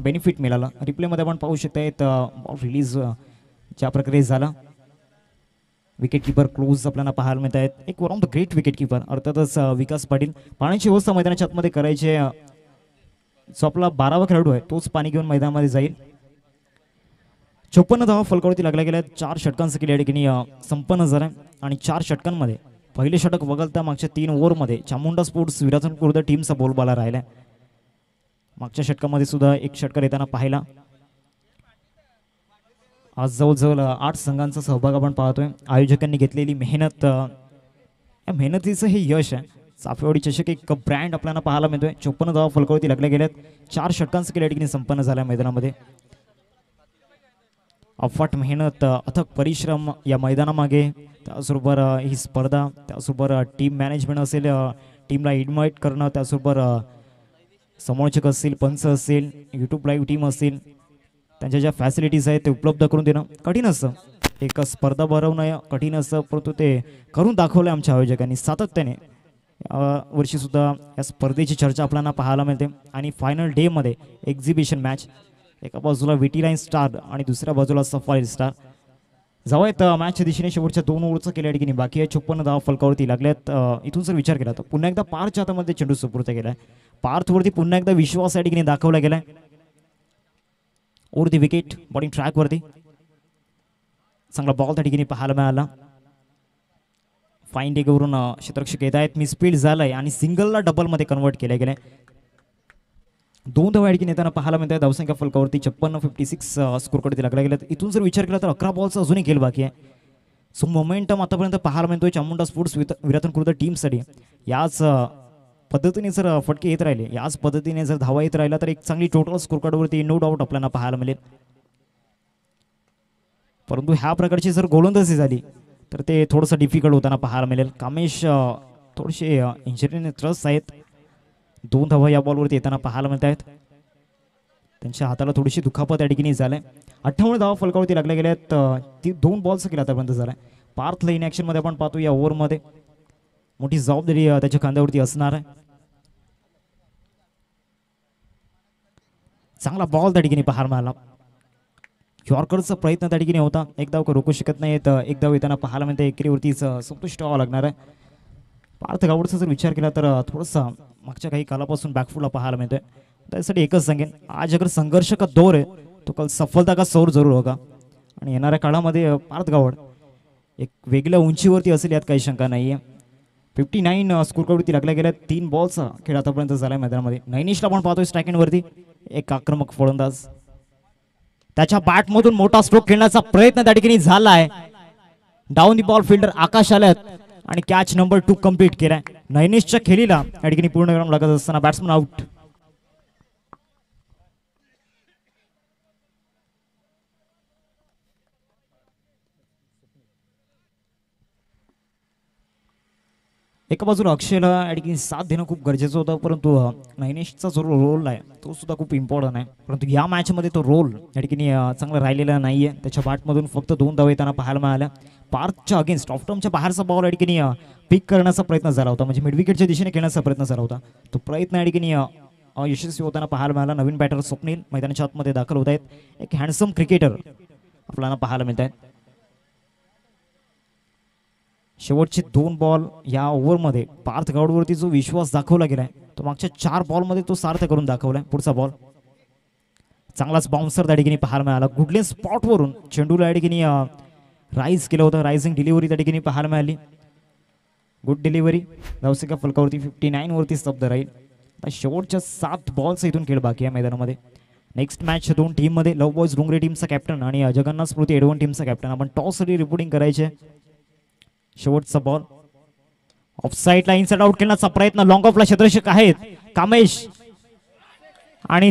Speaker 1: बेनिफिट मिळाला. रिप्लेमध्ये आपण पाहू शकता बॉल रिलीज ज्या प्रकारे झाला. विकेट किपर क्लोज आपल्याला पाहायला मिळत आहेत. एक one of the great wicket keeper अर्थातच विकास पाटील. पाण्याची व्यवस्था मैदानाच्या आतमध्ये करायचे. जो आपला 12वा खेळाडू आहे तोच पाणी घेऊन मैदानामध्ये जाईल. 54 धावा फलकावरती लागल्या गेल्या. 4 षटकांचा केले या ठिकाणी संपन्न झाला आणि 4 षटकांमध्ये पहिले षटक वगळता मागच्या 3 ओव्हरमध्ये चामुंडा स्पोर्ट्स विराथन खुर्द टीमचा बोलबाला राहिला. मागच्या षटकामध्ये सुद्धा एक षटकार येताना पाहिला. आज जवळजवळ 8 संघांचा सहभाग आपण पाहतोय. आयोजकांनी घेतलेली मेहनत, या मेहनतीचं हे यश आहे. चाफेवाडी चषक एक ब्रँड आपल्याला पाहायला मिळतोय. 54 धावा फलकावरती लागल्या गेल्यात. 4 षटकांचं केल्या ठिकाणी संपन्न झाल्या मैदानामध्ये. अफाट मेहनत, अथक परिश्रम या मैदानामागे. त्याचबरोबर ही स्पर्धा, त्याचबरोबर टीम मॅनेजमेंट असेल, टीमला इन्व्हाइट करणं, त्याचबरोबर समालोचक असतील, पंच असेल, यूट्यूब लाईव्ह टीम असेल, त्यांच्या ज्या फॅसिलिटीज आहेत ते उपलब्ध करून देणं कठीण असतं. एक स्पर्धा भरवणं कठीण असतं, परंतु ते करून दाखवलं आमच्या आयोजकांनी सातत्याने. वर्षीसुद्धा या स्पर्धेची चर्चा आपल्याला पाहायला मिळते. आणि फायनल डेमध्ये एक्झिबिशन मॅच. एका बाजूला विटी लाईन स्टार आणि दुसऱ्या बाजूला सफारी स्टार. जाऊयात मॅचच्या दिशेने. शेवटच्या 2 ओव्हरचं केल्या ठिकाणी बाकी आहे. 54 धावा फलकावरती लागल्यात. इथून जर विचार केला तर पुन्हा एकदा पारच्या हातामध्ये चेंडू सुपूर्द केलाय. पार्थवरती पुन्हा एकदा विश्वास या ठिकाणी दाखवला गेलाय. ओव्हर दी विकेट बॉलिंग ट्रॅकवरती चांगला बॉल त्या ठिकाणी पाहायला मिळाला. फाईन डेगवरून क्षेत्ररक्षक येत आहेत. मी स्पीड झालाय आणि सिंगलला डबलमध्ये कन्वर्ट केल्या गेल्या. 2 धावा या ठिकाणी येताना पाहायला मिळत आहे. धावसंख्या फलकावरती 56 स्कोरकडे लागला गेला. इथून जर विचार केला तर 11 बॉलचा अजूनही खेळ बाकी आहे. सो मोमेंटम आतापर्यंत पाहायला मिळतोय चामुंडा स्पोर्ट्स विराथन खुर्द टीमसाठी. याच पद्धतीने जर फटके येत राहिले, याच पद्धतीने जर धावा येत राहिला तर एक चांगली टोटल स्कोरकार्डवरती नो डाऊट आपल्याला पाहायला मिळेल. परंतु ह्या प्रकारची जर गोलंदाजी झाली तर ते थोडंसं डिफिकल्ट होताना पाहायला मिळेल. कामेश थोडेसे इंजरीने त्रस्त आहेत. 2 धावा या बॉलवरती येताना पाहायला मिळत आहेत. त्यांच्या हाताला थोडीशी दुखापत या ठिकाणी झालंय. 58 धावा फलकावरती लागल्या गेल्यात. 2 बॉल्स केला आतापर्यंत झालाय. पार्थ इन ॲक्शनमध्ये आपण पाहतो. या ओव्हरमध्ये मोठी जबाबदारी त्याच्या खांद्यावरती असणार आहे. चांगला बॉल त्या ठिकाणी पाहायला मिळाला. यॉर्करचा प्रयत्न त्या ठिकाणी होता. एक धाव रोखू शकत नाही. एक धाव येताना पाहायला मिळते. एकेरीवरतीच संतुष्ट व्हावं लागणार आहे. पार्थ गावडचा जर विचार केला तर थोडंसं मागच्या काही कालापासून बॅकफुटला पाहायला मिळतोय. त्यासाठी एकच सांगेन, आज अगर संघर्ष का दौर है तो कल सफलता का सौर जरूर होगा. आणि येणाऱ्या काळामध्ये पार्थ गावड एक वेगळ्या उंचीवरती असेल यात काही शंका नाही आहे. 59 स्कोर कडून लागल्या गेल्या 3 बॉलचा खेळ आतापर्यंत झालाय मैदानामध्ये. नैनिशला पण पाहतोय स्ट्राईक वरती एक आक्रमक फलंदाज, त्याच्या बॅटमधून मोठा स्ट्रोक खेळण्याचा प्रयत्न त्या ठिकाणी झालाय. डाऊन दी बॉल फिल्डर आकाश आल्यात आणि कॅच नंबर 2 कंप्लीट केलाय. नैनिशच्या खेळीला या ठिकाणी पूर्ण विराम लागत असताना बॅट्समन आउट. एका बाजूला अक्षयला या ठिकाणी साथ देणं खूप गरजेचं होतं, परंतु नैनिशचा जो रोल आहे तो सुद्धा खूप इम्पॉर्टंट आहे. परंतु या मॅचमध्ये तो रोल या ठिकाणी चांगला राहिलेला नाहीये. त्याच्या बॅटमधून फक्त 2 धावा येताना पाहायला मिळाल्या. पार्कच्या अगेन्स्ट ऑफ टर्मच्या बाहेरचा बॉल या ठिकाणी पिक करण्याचा प्रयत्न झाला होता, म्हणजे मिड विकेटच्या दिशेने खेळण्याचा प्रयत्न झाला होता. तो प्रयत्न या ठिकाणी यशस्वी होताना पाहायला मिळाला. नवीन बॅटर स्वप्नील मैदानाच्या आतमध्ये दाखल होत आहेत. एक हँडसम क्रिकेटर आपल्याला पाहायला मिळत आहेत. शेवटचे 2 बॉल या ओव्हरमध्ये पार्थ गावडवरती जो विश्वास दाखवला गेलाय तो मागच्या 4 बॉलमध्ये तो सार्थ करून दाखवलाय. पुढचा बॉल चांगलाच बाउन्सर त्या ठिकाणी पाहायला मिळाला. गुडलेन स्पॉटवरून चेंडूला या ठिकाणी राईज केलं होतं. रायझिंग डिलिव्हरी त्या ठिकाणी पाहायला मिळाली. Good delivery. धावसिका फलकावरती 59 वरती स्तब्ध राहील. आता शेवटच्या 7 बॉल्स इथून खेळ बाकी आहे मैदानामध्ये. नेक्स्ट मॅच 2 टीममध्ये लव बॉयज डोंगरे टीमचा कॅप्टन आणि जगन्नाथ स्मृती एडवन टीमचा कॅप्टन. आपण टॉससाठी रिपोर्टिंग करायचे. शेवटचा बॉल ऑफ साईडला इनसाइड आउट खेळण्याचा प्रयत्न. लॉंग ऑफला क्षेत्ररक्षक आहेत कामेश आणि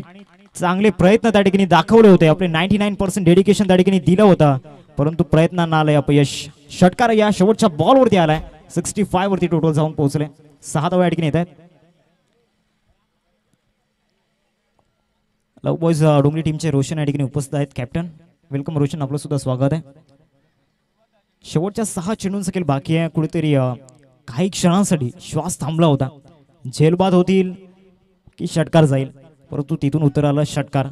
Speaker 1: चांगले प्रयत्न त्या ठिकाणी दाखवले होते. आपले 99% डेडिकेशन त्या ठिकाणी दिलं होतं, परंतु प्रयत्नांना आलंय अपयश. षटकार या शेवटच्या बॉलवरती आलाय. 65 वरती टोटल जाऊन पोहोचले. 6 धावा या ठिकाणी येत आहेत. लव बॉयज डोंगरी टीमचे रोशन या ठिकाणी उपस्थित आहेत. कॅप्टन वेलकम रोशन, आपलं सुद्धा स्वागत आहे. शेवटच्या 6 चेंडूंचा खेळ बाकी आहे. कुठेतरी काही क्षणांसाठी श्वास थांबला होता. झेलबाद होतील की षटकार जाईल, परंतु तिथून उत्तर आलं षटकार.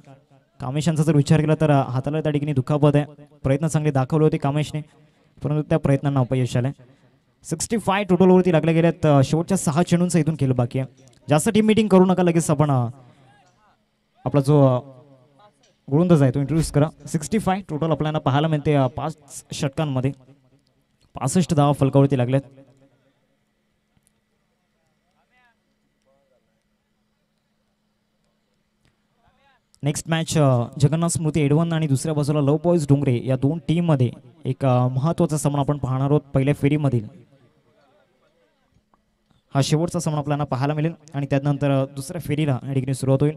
Speaker 1: कामेशांचा जर विचार केला तर हाताला त्या ठिकाणी दुखापत आहे. प्रयत्न चांगले दाखवले होते कामेशने, परंतु त्या प्रयत्नांना अपयश आलंय. 65 टोटलवरती लागल्या गेल्यात. शेवटच्या 6 चेंडूंचा इथून खेळ बाकी आहे. जास्त टीम मीटिंग करू नका, लगेच आपण आपला जो गोलंदाज आहे तो इंट्रोड्यूस करा. 65 टोटल आपल्याला पाहायला मिळते 5 षटकांमध्ये. 65 धावा फलकावरती लागल्यात. नेक्स्ट मॅच जगन्नाथ स्मृती एडवन आणि दुसऱ्या बाजूला लव बॉयज डोंगरे या 2 टीम मध्ये एक महत्त्वाचा सामना आपण पाहणार आहोत. पहिल्या फेरीमधील हा शेवटचा सामना आपल्याला पाहायला मिळेल आणि त्यानंतर दुसऱ्या फेरीला या ठिकाणी सुरुवात होईल.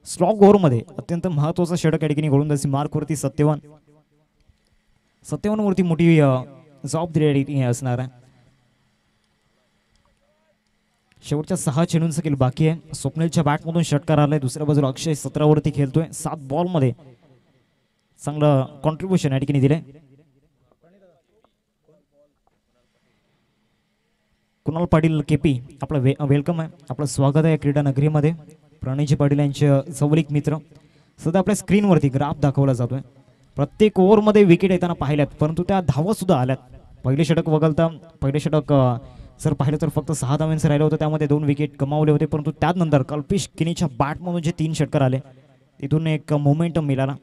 Speaker 1: स्लॉग ओव्हरमध्ये अत्यंत महत्त्वाचा षटक या ठिकाणी गोलंदाजी मार्कवरती 57 वरती मोठी जबाबदारी असणार आहे. शेवटच्या 6 चेंडूंचा खेळ बाकी आहे. स्वप्नीलच्या बॅटमधून षटकार आलाय. दुसऱ्या बाजूला अक्षय 17 वरती खेळतोय. 7 बॉलमध्ये चांगलं कॉन्ट्रीब्युशन या ठिकाणी दिलंय. कुणाल पाटील केपी आपलं वेलकम आहे, आपलं स्वागत आहे क्रीडा नगरीमध्ये. प्रणयजी पाटील यांचे जवळीक मित्र. सध्या आपल्या स्क्रीनवरती ग्राफ दाखवला जातोय. प्रत्येक ओव्हरमध्ये विकेट येताना पाहिल्यात, परंतु त्या धावा सुद्धा आल्यात. पहिले षटक वगळता पहिले षटक जर पाहिलं तर फक्त 6 धावांचं राहिलं होतं, त्यामध्ये 2 विकेट गमावले होते. परंतु त्यानंतर कल्पिश किनीच्या बॅटमधून जे 3 षटकार आले तिथून एक मोमेंटम मिळाला,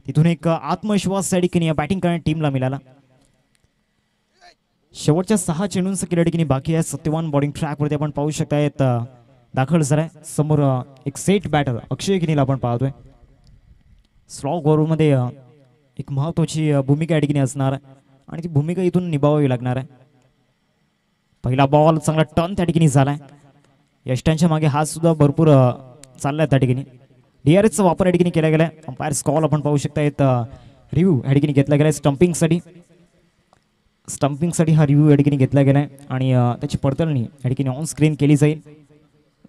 Speaker 1: तिथून एक आत्मविश्वास या ठिकाणी बॅटिंग करणाऱ्या टीमला मिळाला. शेवटच्या 6 चेंडूंचं खेळ ठिकाणी बाकी आहे. 71 बॉलिंग ट्रॅकवरती आपण पाहू शकतायत दाखल झालाय. समोर एक सेट बॅटर अक्षय किनीला आपण पाहतोय. स्लॉग ओव्हरमध्ये एक महत्त्वाची भूमिका या ठिकाणी असणार आणि ती भूमिका इथून निभावावी लागणार आहे. पहिला बॉल चांगला टर्न त्या ठिकाणी झालाय. यष्टांच्या मागे हात सुद्धा भरपूर चाललाय त्या ठिकाणी. DRSचा वापर या ठिकाणी केला गेलाय. अंपायर्स कॉल आपण पाहू शकतायत. रिव्ह्यू या ठिकाणी घेतला गेलाय स्टंपिंगसाठी हा रिव्ह्यू या ठिकाणी घेतला गेलाय आणि त्याची पडताळणी या ठिकाणी ऑन स्क्रीन केली जाईल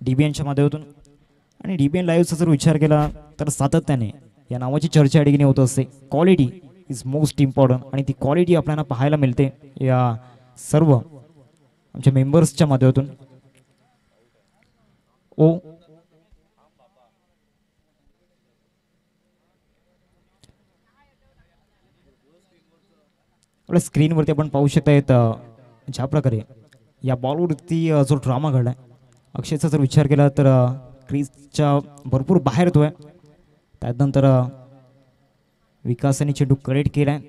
Speaker 1: DBNच्या माध्यमातून. आणि DBN लाईव्हचा जर विचार केला तर सातत्याने या नावाची चर्चा या ठिकाणी होत असते. क्वालिटी इज मोस्ट इम्पॉर्टंट आणि ती क्वालिटी आपल्याला पाहायला मिळते या सर्व आमच्या मेंबर्सच्या माध्यमातून. आपल्या स्क्रीनवरती आपण पाहू शकतायत ज्या प्रकारे या बॉलवरती जो ड्रामा घडलाय. अक्षयचा जर विचार केला तर क्रीजच्या भरपूर बाहेर येतोय. त्यानंतर विकासाने चेंडू करेक्ट केलाय.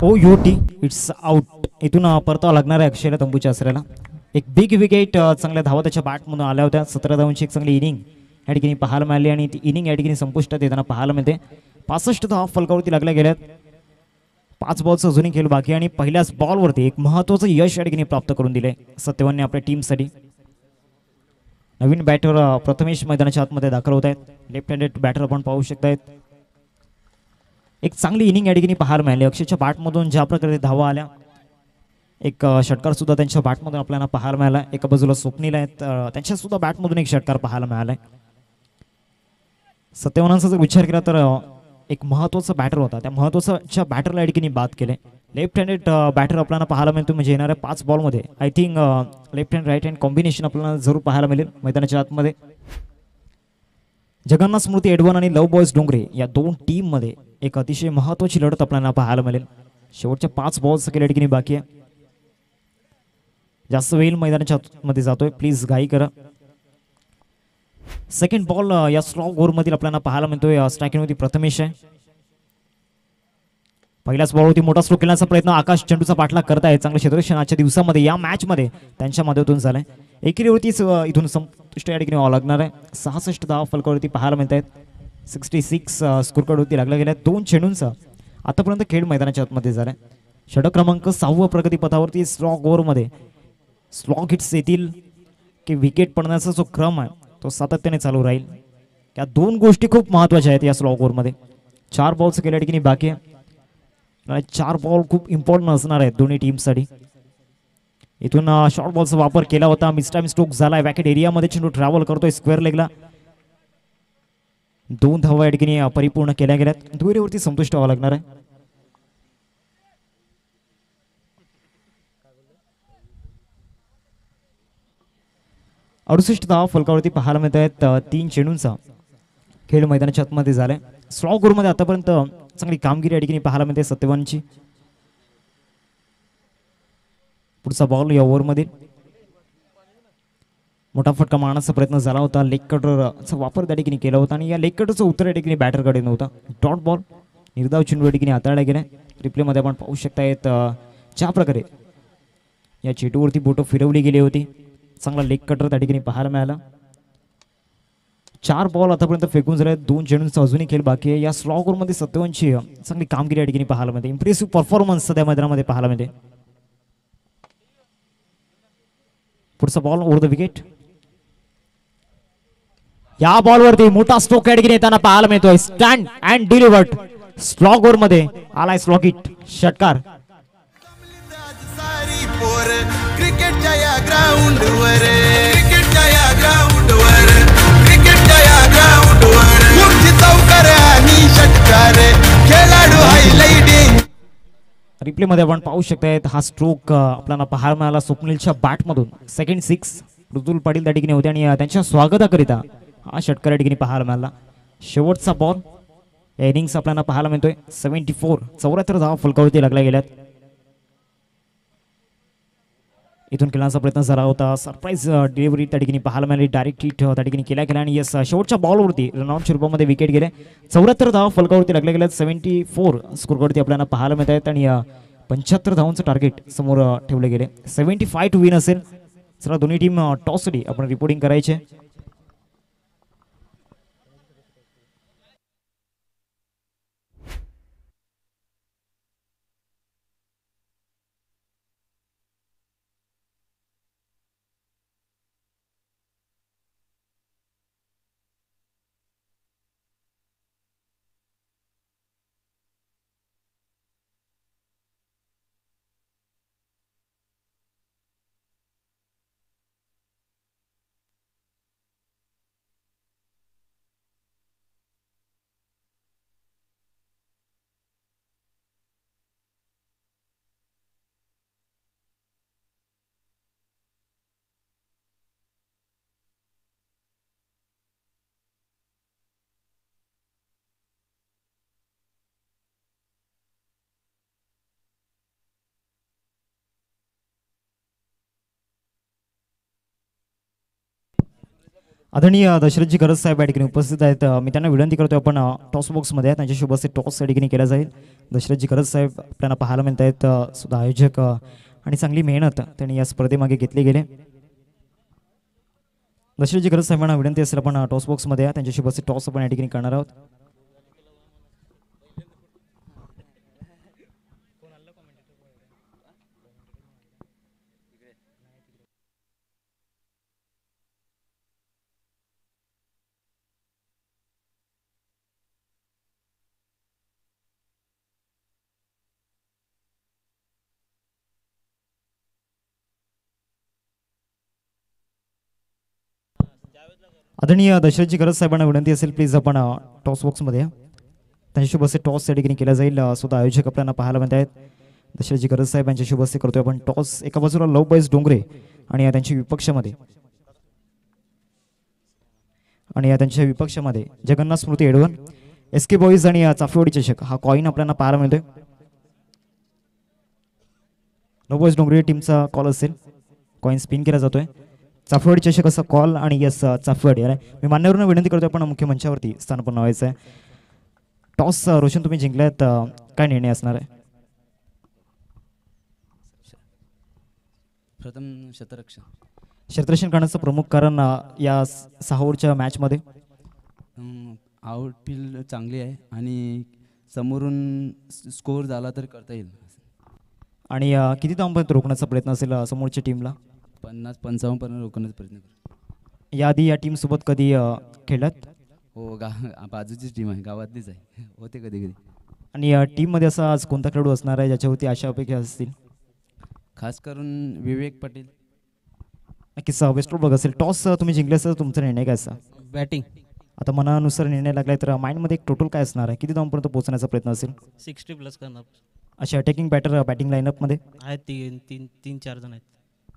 Speaker 1: ओ यू टी इट्स आउट. इथून परतावा लागणार आहे अक्षयला तंबूच्या आसऱ्याला. एक बिग विकेट चांगल्या धावा त्याच्या बॅटमधून आल्या होत्या. 17 धावांची एक चांगली इनिंग या ठिकाणी पाहायला मिळाली आणि ती इनिंग या ठिकाणी संपुष्टात येताना पाहायला मिळते. 65 धावा फलकावरती लागल्या गेल्यात. 5 बॉलचा अजूनही खेळ बाकी आणि पहिल्याच बॉलवरती एक महत्त्वाचं यश या ठिकाणी प्राप्त करून दिले सत्यवानने आपल्या टीमसाठी. नवीन बॅटर प्रथमेश मैदानाच्या आतमध्ये दाखल होत आहेत. लेफ्ट हँडेड बॅटर आपण पाहू शकतायत. एक चांगली इनिंग या ठिकाणी पाहायला मिळाली. अक्षयच्या बॅटमधून ज्या प्रकारे धावा आल्या, एक षटकार सुद्धा त्यांच्या बॅटमधून आपल्याला पाहायला मिळाला. एका बाजूला स्वप्नील आहेत, त्यांच्या सुद्धा बॅटमधून एक षटकार पाहायला मिळालाय. सत्यवानांचा जर विचार केला तर एक महत्त्वाचा बॅटर होता. त्या महत्त्वाच्या बॅटरला या ठिकाणी बाद केले. लेफ्ट हँडेड बॅटर आपल्याला पाहायला मिळतो म्हणजे येणाऱ्या 5 बॉलमध्ये I think left hand right hand combination आपल्याला जरूर पाहायला मिळेल मैदानाच्या आतमध्ये. जगन्नाथ स्मृती एडवन आणि लव बॉयज डोंगरे या दोन टीममध्ये एक अतिशय महत्त्वाची लढत आपल्याला पाहायला मिळेल. शेवटच्या 5 बॉल्स या ठिकाणी बाकी आहे. जास्त वेळ मैदानाच्या मध्ये जातोय, प्लीज घाई करा. सेकंड बॉल या स्लॉग ओव्हरमधील आपल्याला पाहायला मिळतोय. स्ट्रायकिंगवरती प्रथमेश आहे. पहिल्याच बॉलवरती मोठा स्ट्रोक खेळण्याचा प्रयत्न आकाश चेंडूचा पाठलाग करत आहे. चांगलं क्षेत्ररक्षण आजच्या दिवसामध्ये या मॅचमध्ये त्यांच्या माध्यमातून झालंय. एकेरीवरतीच इथून संपुष्ट या ठिकाणी लागणार आहे. 66 धावा फलकावरती पाहायला मिळत आहेत. 66 स्कोर कार्डवरती लागल्या गेल्या. 2 चेंडूंचा आतापर्यंत खेळ मैदानाच्या आतमध्ये झालाय. षटक क्रमांक 6 प्रगतीपथावरती स्लॉग ओव्हरमध्ये स्लॉग हिट्स येतील की विकेट पडण्याचा जो क्रम आहे तो सातत्याने चालू राहील. या 2 गोष्टी खूप महत्त्वाच्या आहेत या स्लॉग ओव्हरमध्ये. 4 बॉल्स गेल्या ठिकाणी बाकी आहे. 4 बॉल खूप इम्पॉर्टंट असणार आहेत दोन्ही टीमसाठी. इथून शॉर्ट बॉलचा वापर केला होता. मिसटाइम स्ट्रोक झालाय. वॅकेट एरियामध्ये चेंडू ट्रॅव्हल करतोय स्क्वेअर लेगला. 2 धावा या ठिकाणी परिपूर्ण केल्या गेल्यात. दुहेरीवरती संतुष्ट व्हावं लागणार आहे. अडुसष्ट धावा फलकावरती पाहायला मिळत आहेत. 3 चेंडूंचा खेळ मैदानाच्या आतमध्ये झालाय. स्लॉग ओव्हरमध्ये आतापर्यंत चांगली कामगिरी या ठिकाणी पाहायला मिळते सत्यवानची. पुढचा बॉल या ओव्हरमध्ये मोठा फटका मारण्याचा प्रयत्न झाला होता. लेग कटरचा वापर त्या ठिकाणी केला होता आणि या लेग कटरचं उत्तर या ठिकाणी बॅटरकडे नव्हता. डॉट बॉल निर्धाव चेंडू या ठिकाणी हाताळला गेला. रिप्लेमध्ये आपण पाहू शकतायत ज्या प्रकारे या चेंडूवरती बोटं फिरवली गेली होती. चांगला लेग कटर त्या ठिकाणी पाहायला मिळाला. 4 बॉल आतापर्यंत फेकून झाले. 2 चेंडूंचा अजूनही खेळ बाकी आहे. या स्लॉग ओव्हरमध्ये सत्यवानची चांगली कामगिरी या ठिकाणी पाहायला मिळते. इम्प्रेसिव्ह परफॉर्मन्स सध्या मैदानामध्ये पाहायला मिळते. पुढचा बॉल ओव्हर द विकेट. या बॉलवरती मोठा स्ट्रोक या ठिकाणी येताना पाहायला मिळतोय. Stand and delivered. स्लॉग ओव्हरमध्ये आलाय स्लॉग हिट षटकार.
Speaker 2: क्रिकेटच्या या ग्राउंडवर क्रिकेटच्या या ग्राउंडवर क्रिकेटच्या या ग्राउंडवर मोठी चौकार आणि षटकार खेळाडू हायलाइटिंग.
Speaker 1: रिप्लेमध्ये आपण पाहू शकताय हा स्ट्रोक आपल्याला पाहायला मिळाला स्वप्नीलच्या बॅटमधून. सेकंड 6 ऋतुल पाटील त्या ठिकाणी होते आणि त्यांच्या स्वागताकरिता हा षटकार या ठिकाणी पाहायला मिळाला. शेवटचा बॉल या इनिंग्स आपल्याला पाहायला मिळतोय. 74 धावा फलकावरती लागल्या गेल्यात. इथून खेळण्याचा प्रयत्न झाला होता. सरप्राईज डिलिव्हरी त्या ठिकाणी पाहायला मिळाली. डायरेक्ट हिट त्या ठिकाणी केल्या गेल्या आणि यस शेवटच्या बॉलवरती रनआउटच्या रूपामध्ये विकेट गेले. 74 धावा फलकावरती लागल्या गेल्यात. 74 स्कोरवरती आपल्याला पाहायला मिळत आहेत आणि 75 धावांचं टार्गेट समोर ठेवले गेले. 75 टू विन असेल. चला दोन्ही टीम टॉससाठी आपण रिपोर्टिंग करायचे. आदरणीय दशरथजी गरज साहेब या ठिकाणी उपस्थित आहेत. मी त्यांना विनंती करतो आपण टॉस बॉक्समध्ये आहे त्यांच्या शुभ टॉस या ठिकाणी केला जाईल. दशरथजी गरज साहेब आपल्याला पाहायला मिळत आहेत सुद्धा आयोजक आणि चांगली मेहनत त्यांनी या स्पर्धेमागे घेतली गेली. दशरथजी गरज साहेबांना विनंती असेल आपण टॉस बॉक्समध्ये आहे त्यांच्या शुभ टॉस आपण या ठिकाणी करणार आहोत. आदरणीय दशरथजी गरज साहेबांना विनंती असेल प्लीज आपण टॉस बॉक्समध्ये या त्यांच्या शुभ टॉस या ठिकाणी केला जाईल. स्वतः आयोजक आपल्याला पाहायला मिळत आहेत. दशरथजी गरज साहेब यांच्या शुभ करतोय आपण टॉस. एका बाजूला लव बॉयज डोंगरे आणि त्यांच्या विपक्षामध्ये जगन्नाथ स्मृती एडवन SK बॉईज आणि चाफेवाडी चषक हा कॉईन आपल्याला पाहायला मिळतोय. लव बॉयज डोंगरे टीमचा कॉल असेल. कॉईन स्पिन केला जातोय. चाफेवाडी चषक असा कॉल आणि यस चाफेवाडी अरे मी मान्यवरांना विनंती करतोय आपण मुख्य मंचावरती स्थान पण व्हायचं आहे. टॉस रोशन तुम्ही जिंकल्यात काय निर्णय असणार आहे?
Speaker 3: प्रथम शतरक्षण.
Speaker 1: क्षेत्ररक्षण करण्याचं प्रमुख कारण या 6 ओव्हरच्या मॅचमध्ये
Speaker 3: आउटफील्ड चांगली आहे आणि समोरून स्कोअर झाला तर करता येईल.
Speaker 1: आणि किती धावांपर्यंत रोखण्याचा प्रयत्न असेल समोरच्या टीमला?
Speaker 3: 50-55 पर्यंत रोखण्याचा प्रयत्न करू.
Speaker 1: याआधी या टीम सोबत कधी खेळलात?
Speaker 3: हो बाजूचीच टीम आहे गावातलीच आहे होते कधी कधी.
Speaker 1: आणि टीममध्ये असा आज कोणता खेळाडू असणार आहे ज्याच्यावरती आशा अपेक्षा असतील?
Speaker 3: खास करून विवेक पाटील.
Speaker 1: नक्कीच वेस्ट बघ असेल. टॉस तुम्ही जिंकले तर तुमचा निर्णय काय असा?
Speaker 4: बॅटिंग.
Speaker 1: आता मनानुसार निर्णय लागलाय तर माइंडमध्ये एक टोटल काय असणार आहे? किती धावांपर्यंत पोहोचण्याचा प्रयत्न असेल?
Speaker 4: 60+ करणार.
Speaker 1: अशा अटॅकिंग बॅटर बॅटिंग लाईनअपमध्ये
Speaker 4: आहेत 3-4 जण आहेत.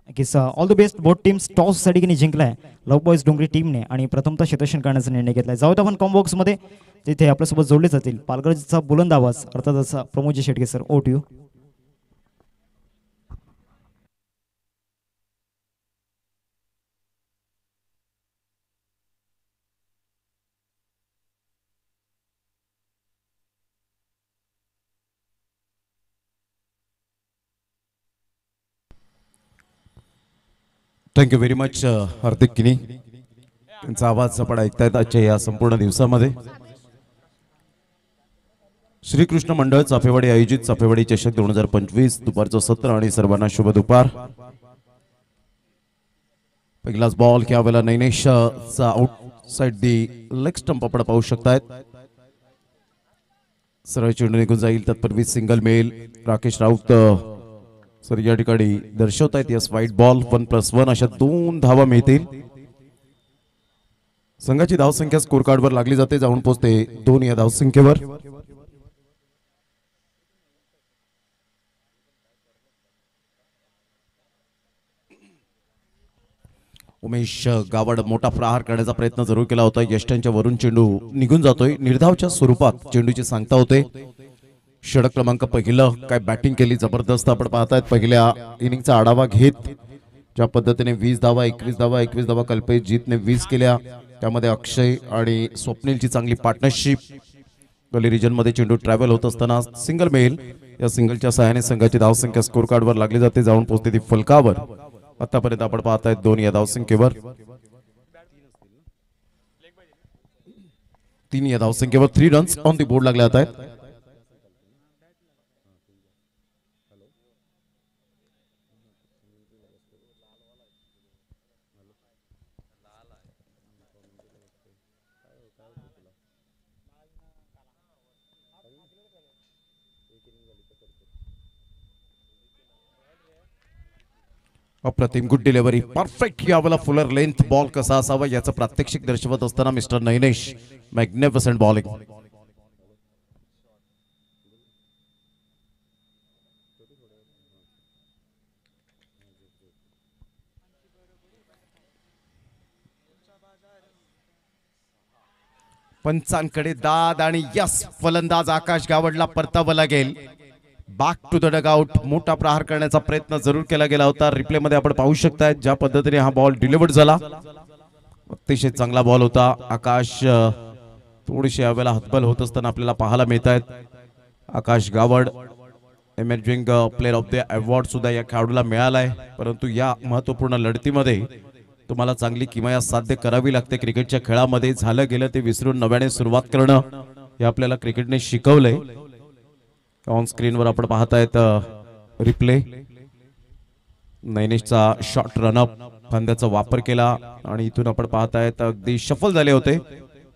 Speaker 1: नक्कीच all the best. Both teams टॉससाठी की जिंकलाय लव बॉयज डोंगरी टीमने आणि प्रथमतः क्षेत्ररक्षण करण्याचा निर्णय घेतलाय. जाऊत आपण कॉम्बॉक्समध्ये तिथे आपल्यासोबत जोडले जातील पालघरचा बुलंद आवाज अर्थात असा Pramodji Shetke sir. Oh to you.
Speaker 5: Thank you very much Hardik Kini. त्यांचा आवाज आपण ऐकतायत आजच्या या संपूर्ण दिवसामध्ये. श्रीकृष्ण मंडळ चाफेवाडी आयोजित चाफेवाडी चषक 2025 दुपारचं सत्र आणि सर्वांना शुभ दुपार. पहिलाच बॉल क्या वेळेला नैनेशचा आउटसाइड दी लेग स्टंप आपण पाहू शकतायत. सरळ चेंडू निघून जाईल तत्पूर्वी single male Rakesh Raut sir या ठिकाणी दर्शवतायत. यस वाईट बॉल 1+1 अशा 2 धावा मिळतील. संघाची धावसंख्या स्कोर कार्डवर लागली जाते जाऊन पोहोचते 2 या धावसंख्येवर. उमेश गावड मोठा प्रहार करण्याचा प्रयत्न जरूर केला होता. यष्टांच्या वरून चेंडू निघून जातोय. निर्धावच्या स्वरूपात चेंडूची सांगता होते. षटक क्रमांक पहिलं काय बॅटिंग केली जबरदस्त आपण पाहतायत. पहिल्या इनिंगचा आढावा घेत ज्या पद्धतीने 20 धावा 21 धावा कल्पेश जीतने 20 केल्या. त्यामध्ये अक्षय आणि स्वप्नीलची चांगली पार्टनरशिप. गली रिजन मध्ये चेंडू ट्रॅव्हल होत असताना सिंगल मेल या सिंगलच्या सहाय्याने संघाची धावसंख्या स्कोर कार्डवर लागली जाते जाऊन पोहोचते ती फलकावर. आतापर्यंत आपण पाहतायत 2 या धावसंख्येवर 3 या धावसंख्येवर 3 रन्स ऑन दी बोर्ड लागले जात आहेत. अप्रतिम गुड डिलिव्हरी परफेक्ट. यावेळेला फुलर लेंथ बॉल कसा असावा याचं प्रात्यक्षिक दर्शवत असताना मिस्टर नैनेश मॅग्निफिसंट बॉलिंग. पंचांकडे दाद आणि यस फलंदाज आकाश गावडला परतावं लागेल. Back to the dugout. मोठा प्रहार करण्याचा प्रयत्न जरूर केला गेला होता. रिप्ले मध्ये आपण पाहू शकताय ज्या पद्धतीने हा बॉल डिलिव्हर्ड झाला. अतिशय चांगला बॉल होता. आकाश थोडीशी यावेळेला हतबल होत असताना आपल्याला पाहायला मिळत आहेत. Akash Gawad emerging player of the award सुद्धा या खेळाडूला मिळालाय. परंतु या महत्वपूर्ण लढतीमध्ये तुम्हाला चांगली किमया साध्य करावी लागते. क्रिकेटच्या खेळामध्ये झालं गेलं ते विसरून नव्याने सुरुवात करणं हे आपल्याला क्रिकेटने शिकवलंय. ऑन स्क्रीनवर आपण पाहतायत रिप्ले. नैनेशचा शॉट रनअप फांद्याचा वापर केला आणि इथून आपण पाहतायत अगदी शफल झाले होते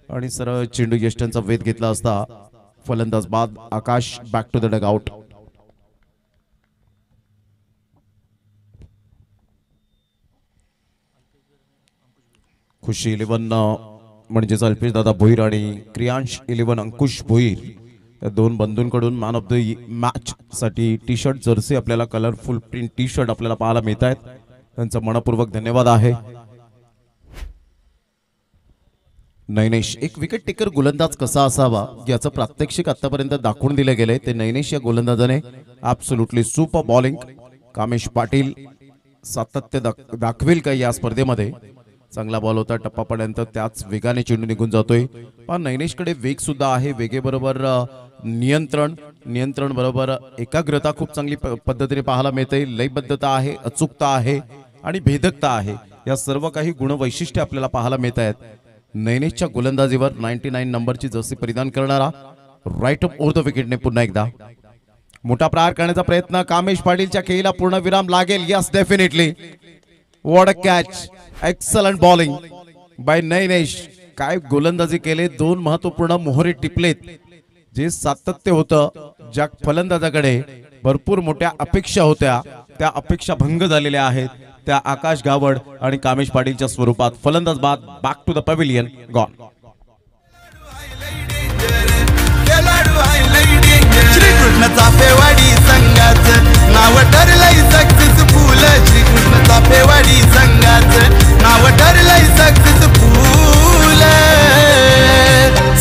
Speaker 5: आणि सरळ चेंडू यष्टनचा वेध घेतला असता. फलंदाज बाद. Akash back to the dug आउट. खुशी 11 म्हणजेच अल्पेश दादा भोईर आणि क्रियांश 11 अंकुश भोईर या दोन बंधूंकडून मॅन ऑफ द मॅच साठी टी शर्ट जर्सी आपल्याला कलरफुल प्रिंट टी शर्ट आपल्याला पाहायला मिळत आहेत. त्यांचा मनपूर्वक धन्यवाद आहे. नैनेश एक विकेट टेकर गोलंदाज कसा असावा याचं प्रात्यक्षिक आतापर्यंत दाखवून दिले गेले. ते नैनेश या गोलंदाजाने absolutely super bowling. Kamesh Patil सातत्य दाखवेल का या स्पर्धेमध्ये. चांगला बॉल होता टप्पापर्यंत त्याच वेगाने चेंडू निघून जातोय. पण नैनेशकडे वेग सुद्धा आहे. वेगेबरोबर नियंत्रण बरोबर एकाग्रता खूप चांगली पद्धतीने पाहायला मिळते. लयबद्धता आहे, अचूकता आहे आणि भेदकता आहे. या सर्व काही गुण वैशिष्ट्ये आपल्याला पाहायला मिळत आहेत. नैनेशच्या गोलंदाजीवर 99 नंबरची जर्सी परिधान करणारा राईट अप ओव्हर द विकेटने पुन्हा एकदा मोठा प्रहार करण्याचा प्रयत्न. कामेश पाटीलच्या खेळीला पूर्णविराम लागेल. Yes definitely. What a catch. Excellent bowling bye Nainesh. काय गोलंदाजी केले. दोन महत्वपूर्ण मोहरे टिपलेत. जे सातत्य होतं, ज्या फलंदाजाकडे भरपूर मोठ्या अपेक्षा होत्या त्या अपेक्षा भंग झालेल्या आहेत. त्या आकाश गावड आणि कामेश पाटीलच्या स्वरूपात. फलंदाज बाद. Back to the pavilion. Gone.
Speaker 2: Shrikrishna Chafewadi संघाचं नाव ठरलंय सक्सेसफुल. श्रीकृष्ण चाफेवाडी संघाचं नाव ठरलंय सक्सेसफुल.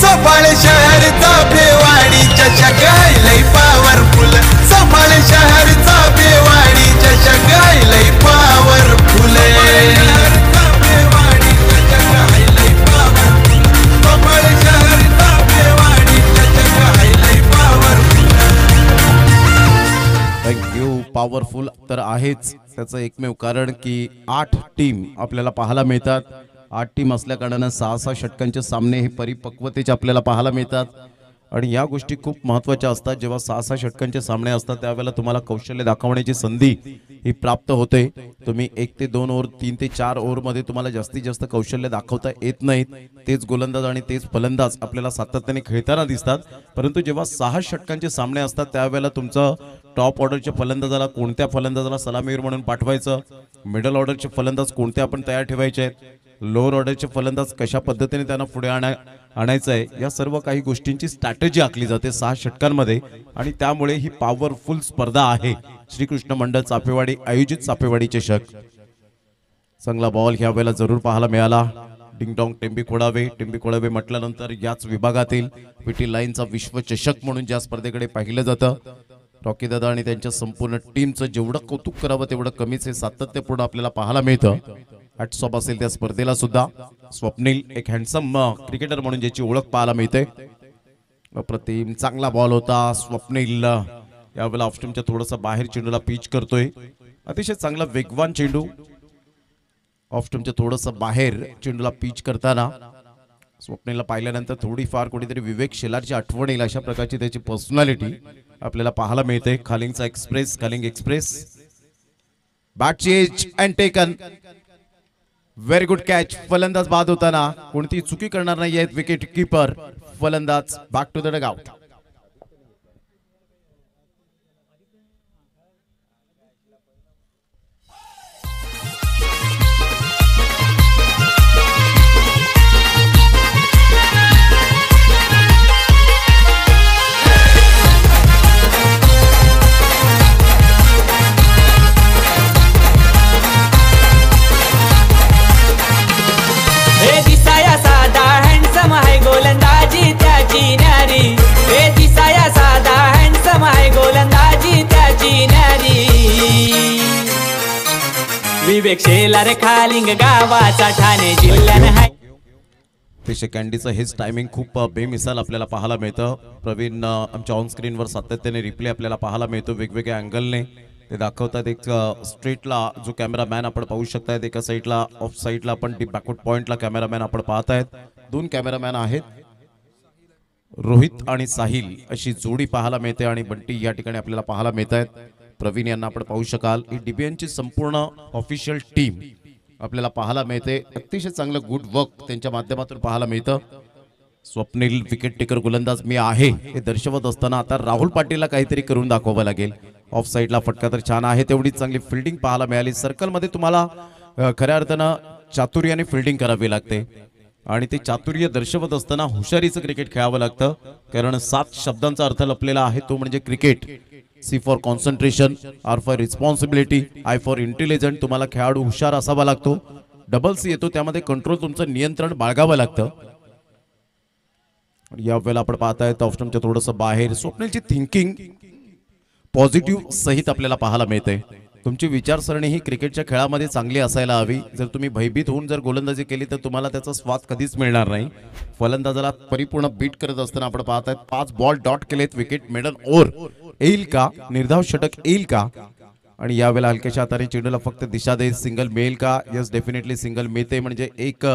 Speaker 2: सफाळ शहर चाफेवाडी चषक लय पॉवरफुल. सफाळ शहर चाफेवाडी चषक लय पॉवरफुल. चाफेवाडी चषक लय पॉवरफुल. सफाळ शहर चाफेवाडी चषक लय पॉवरफुल.
Speaker 5: थँक्यू. पॉवरफुल तर आहेच. त्याचं एकमेव कारण की 8 टीम आपल्याला पाहायला मिळतात. 8 टीम असल्या कारणानं 6-6 षटकांचे सामने हे परिपक्वतेचे आपल्याला पाहायला मिळतात आणि या गोष्टी खूप महत्त्वाच्या असतात. जेव्हा 6-6 षटकांचे सामने असतात त्यावेळेला तुम्हाला कौशल्य दाखवण्याची संधी ही प्राप्त होते. तुम्ही 1 ते 2 ओव्हर 3 ते 4 ओव्हरमध्ये तुम्हाला जास्तीत जास्त कौशल्य दाखवता येत नाहीत. तेच गोलंदाज आणि तेच फलंदाज आपल्याला सातत्याने खेळताना दिसतात. परंतु जेव्हा 6 षटकांचे सामने असतात त्यावेळेला तुमचं टॉप ऑर्डरच्या फलंदाजाला कोणत्या फलंदाजाला सलामीवीर म्हणून पाठवायचं, मिडल ऑर्डरचे फलंदाज कोणते आपण तयार ठेवायचे आहेत, लोअर ऑर्डरचे फलंदाज कशा पद्धतीने त्यांना पुढे आणायचं आहे, या सर्व काही गोष्टींची स्ट्रॅटेजी आखली जाते 6 षटकांमध्ये आणि त्यामुळे ही पॉवरफुल स्पर्धा आहे. श्रीकृष्ण मंडळ चाफेवाडी आयोजित चाफेवाडी चषक. चांगला बॉल ह्या वेळेला जरूर पाहायला मिळाला. डिंगडॉंग टेंबी खोडावे म्हटल्यानंतर याच विभागातील विटी लाईनचा विश्वचषक म्हणून ज्या स्पर्धेकडे पाहिलं जातं, रॉकी दादा आणि त्यांच्या संपूर्ण टीमचं जेवढं कौतुक करावं तेवढं कमीच हे सातत्यपूर्ण आपल्याला पाहायला मिळतं. हॅट्स ऑफ असेल त्या स्पर्धेला सुद्धा. स्वप्नील एक हँडसम क्रिकेटर म्हणून ज्याची ओळख पाहायला मिळते. अप्रतिम चांगला बॉल होता. स्वप्नील यावेळेला ऑफस्टमच्या थोडंसं बाहेर चेंडूला पिच करतोय. अतिशय चांगला वेगवान चेंडू ऑफस्टमच्या थोडंसं बाहेर चेंडूला पिच करताना स्वप्नीलला पाहिल्यानंतर थोडीफार कुठेतरी विवेक शेलारची आठवण येईल अशा प्रकारची त्याची पर्सनॅलिटी आपल्याला पाहायला मिळते. खालिंगचा express, Khaling express. Bat change and taken. Very good catch. फलंदाज बाद होताना कोणती चुकी करणार नाही आहेत विकेट कीपर. फलंदाज बॅक टू द डगआउट.
Speaker 6: दिसाया साधा हँडसम आहे गोलंदाजी त्याची न्यारी. विवेकशेला रे खालिंग गावाचा ठाणे जिल्ह्यानं हाय.
Speaker 5: अतिशय कॅन्डीचं हेच टायमिंग खूप बेमिसाल आपल्याला पाहायला मिळतं. प्रवीण आमच्या ऑन स्क्रीनवर सातत्याने रिप्ले आपल्याला पाहायला मिळतो वेगवेगळ्या अँगलने ते दाखवतात. एक स्ट्रेटला जो कॅमेरामॅन आपण पाहू शकतायत, एका साईडला ऑफ साईडला आपण डीप बॅकवर्ड पॉइंटला कॅमेरामॅन आपण पाहत आहेत. दोन कॅमेरामॅन आहेत, रोहित आणि साहिल अशी जोडी पाहायला मिळते आणि बंटी या ठिकाणी आपल्याला पाहायला मिळत आहेत. प्रवीण यांना आपण पाहू शकाल. ही डीबीएनची संपूर्ण ऑफिशियल टीम आपल्याला पाहायला मिळते. अतिशय चांगलं गुड वर्क त्यांच्या माध्यमातून पाहायला मिळतं. स्वप्नील विकेट टेकर गोलंदाज मी आहे हे दर्शवत असताना आता राहुल पाटीलला काहीतरी करून दाखवावं लागेल. ऑफ साईडला फटका तर छान आहे, तेवढीच चांगली फिल्डिंग पाहायला मिळाली. सर्कलमध्ये तुम्हाला खऱ्या अर्थानं चातुर्याने फिल्डिंग करावी लागते आणि ते चातुर्य दर्शवत असताना हुशारीचं क्रिकेट खेळावं लागतं. कारण 7 शब्दांचा अर्थ लपलेला आहे, तो म्हणजे cricket. C for concentration, R for responsibility, I for intelligent. तुम्हाला खेळाडू हुशार असावा लागतो. डबल सी येतो, त्यामध्ये कंट्रोल तुमचं नियंत्रण बाळगावं लागतं. या वेळेला आपण पाहतायत ऑप्शनच्या थोडंसं बाहेर स्वप्नीलची थिंकिंग पॉझिटिव्ह सहित आपल्याला पाहायला मिळते. तुमची विचारसरणी ही क्रिकेटच्या खेळामध्ये चांगली असायला हवी. जर तुम्ही भयभीत होऊन जर गोलंदाजी केली तर तुम्हाला त्याचा स्वाद कधीच मिळणार नाही. फलंदाजाला परिपूर्ण बीट करत असताना आपण पाहतायत 5 बॉल डॉट केलेत. विकेट मिडल ओव्हर येईल का, निर्धाव षटक येईल का, आणि यावेळेला हलक्याच्या हाताने चेंडूला फक्त दिशा दे, सिंगल मिळेल का. यस, डेफिनेटली सिंगल मिळते, म्हणजे एक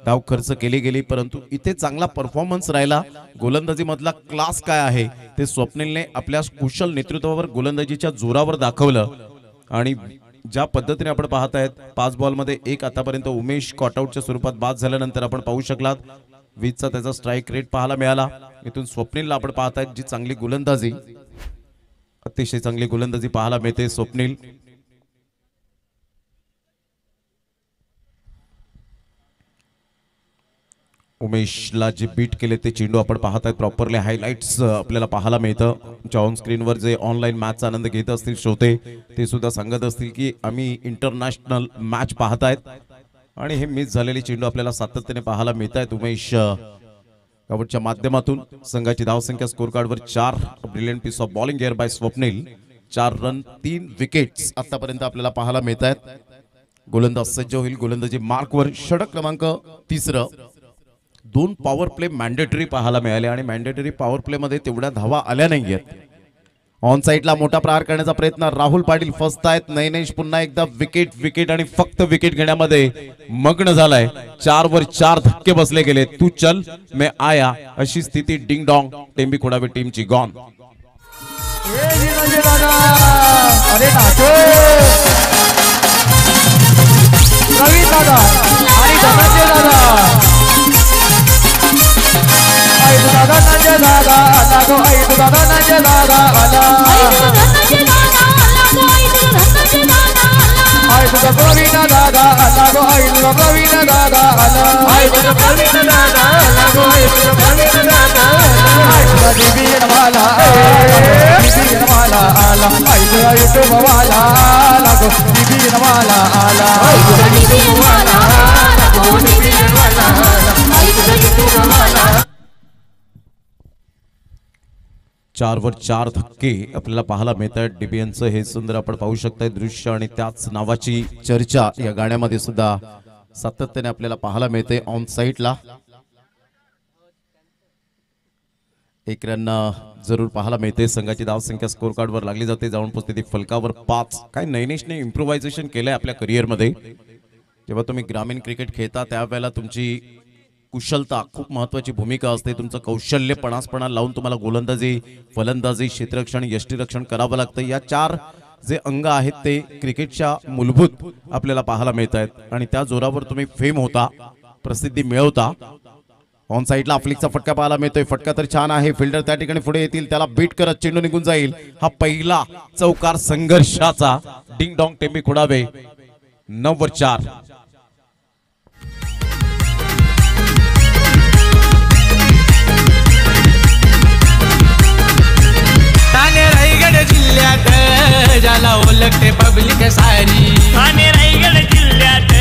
Speaker 5: धाव खर्च केली गेली. परंतु इथे चांगला परफॉर्मन्स राहिला. गोलंदाजी मधला क्लास काय आहे ते स्वप्नीलने आपल्या कुशल नेतृत्वावर गोलंदाजीच्या जोरावर दाखवलं. आणि ज्या पद्धतीने आपण पाहतायत 5 बॉलमध्ये 1 आतापर्यंत उमेश कॉटआउटच्या स्वरूपात बाद झाल्यानंतर आपण पाहू शकलात 20चा त्याचा स्ट्राईक रेट पाहायला मिळाला. इथून स्वप्नीलला आपण पाहतायत जी चांगली गोलंदाजी, अतिशय चांगली गोलंदाजी पाहायला मिळते. स्वप्नील उमेशला जे बीट केले ते चेंडू आपण पाहत आहेत. प्रॉपरली हायलाइट्स आपल्याला पाहायला मिळतं. ऑन स्क्रीनवर जे ऑनलाईन मॅचचा आनंद घेत असतील श्रोते ते सुद्धा सांगत असतील की आम्ही इंटरनॅशनल मॅच पाहत आहेत आणि हे मिस झालेली चेंडू आपल्याला सातत्याने पाहायला मिळत आहेत. उमेश गावच्या माध्यमातून संघाची धावसंख्या स्कोर कार्डवर 4. Brilliant piece of bowling here by Swapnil. 4 run 3 wickets आतापर्यंत आपल्याला पाहायला मिळत आहेत. गोलंदाज सज्ज होईल गोलंदाजी मार्कवर. षटक क्रमांक 3. 2 पॉवर प्ले मॅन्डेटरी पाहायला मिळाले आणि मॅन्डेटरी पॉवर प्ले मध्ये तेवढ्या धावा आल्या नाहीयेत. ऑन साइडला मोठा प्रहार करण्याचा प्रयत्न राहुल पाटील फसतायत. नैनेश पुन्हा एकदा विकेट आणि फक्त विकेट घेण्यामध्ये मग्न झालाय. 4 वर 4 धक्के बसले गेले. तू चल मैं आया अशी स्थिती. डिंग डॉंग टेंबी खोडावे टीमची गॉन. चार वर 4 धक्के आपल्याला पाहायला मिळतात. डीबीएनचं हे सुंदर आपण पाहू शकताय दृश्य आणि त्याच नावाची चर्चा या गाण्यामध्ये सुद्धा सातत्याने आपल्याला पाहायला मिळते. ऑन साइडला 1 रन जरूर पाहायला मिळते. संघाची धावसंख्या स्कोर कार्डवर लागली जाते. जाऊन पोहोचते ती फलकावर 5. काय नैनेशने इम्प्रोव्हायझेशन केलंय आपल्या करिअरमध्ये. जेव्हा तुम्ही ग्रामीण क्रिकेट खेळता त्यावेळेला तुमची कुशलता खूप महत्त्वाची भूमिका असते. तुमचं कौशल्य पणासपणा लावून तुम्हाला गोलंदाजी, फलंदाजी, क्षेत्ररक्षण, यष्टीरक्षण करावं लागतं. या 4 जे अंग आहेत ते क्रिकेटच्या मूलभूत आपल्याला पाहायला मिळत आहेत आणि त्या जोरावर तुम्ही फेम होता, प्रसिद्धी मिळवता. ऑन साइडला फ्लिकचा फटका पाहायला मिळतोय. फटका तर छान आहे. फिल्डर त्या ठिकाणी पुढे येतील, त्याला बीट करत चेंडू निघून जाईल. हा पहिला चौकार संघर्षाचा. डिंग डॉंग टेंबी खोडावे. 9 वर 4.
Speaker 6: ठाणे रायगड जिल्ह्यात ज्याला ओळखते पब्लिक सारी. ठाणे रायगड जिल्ह्यात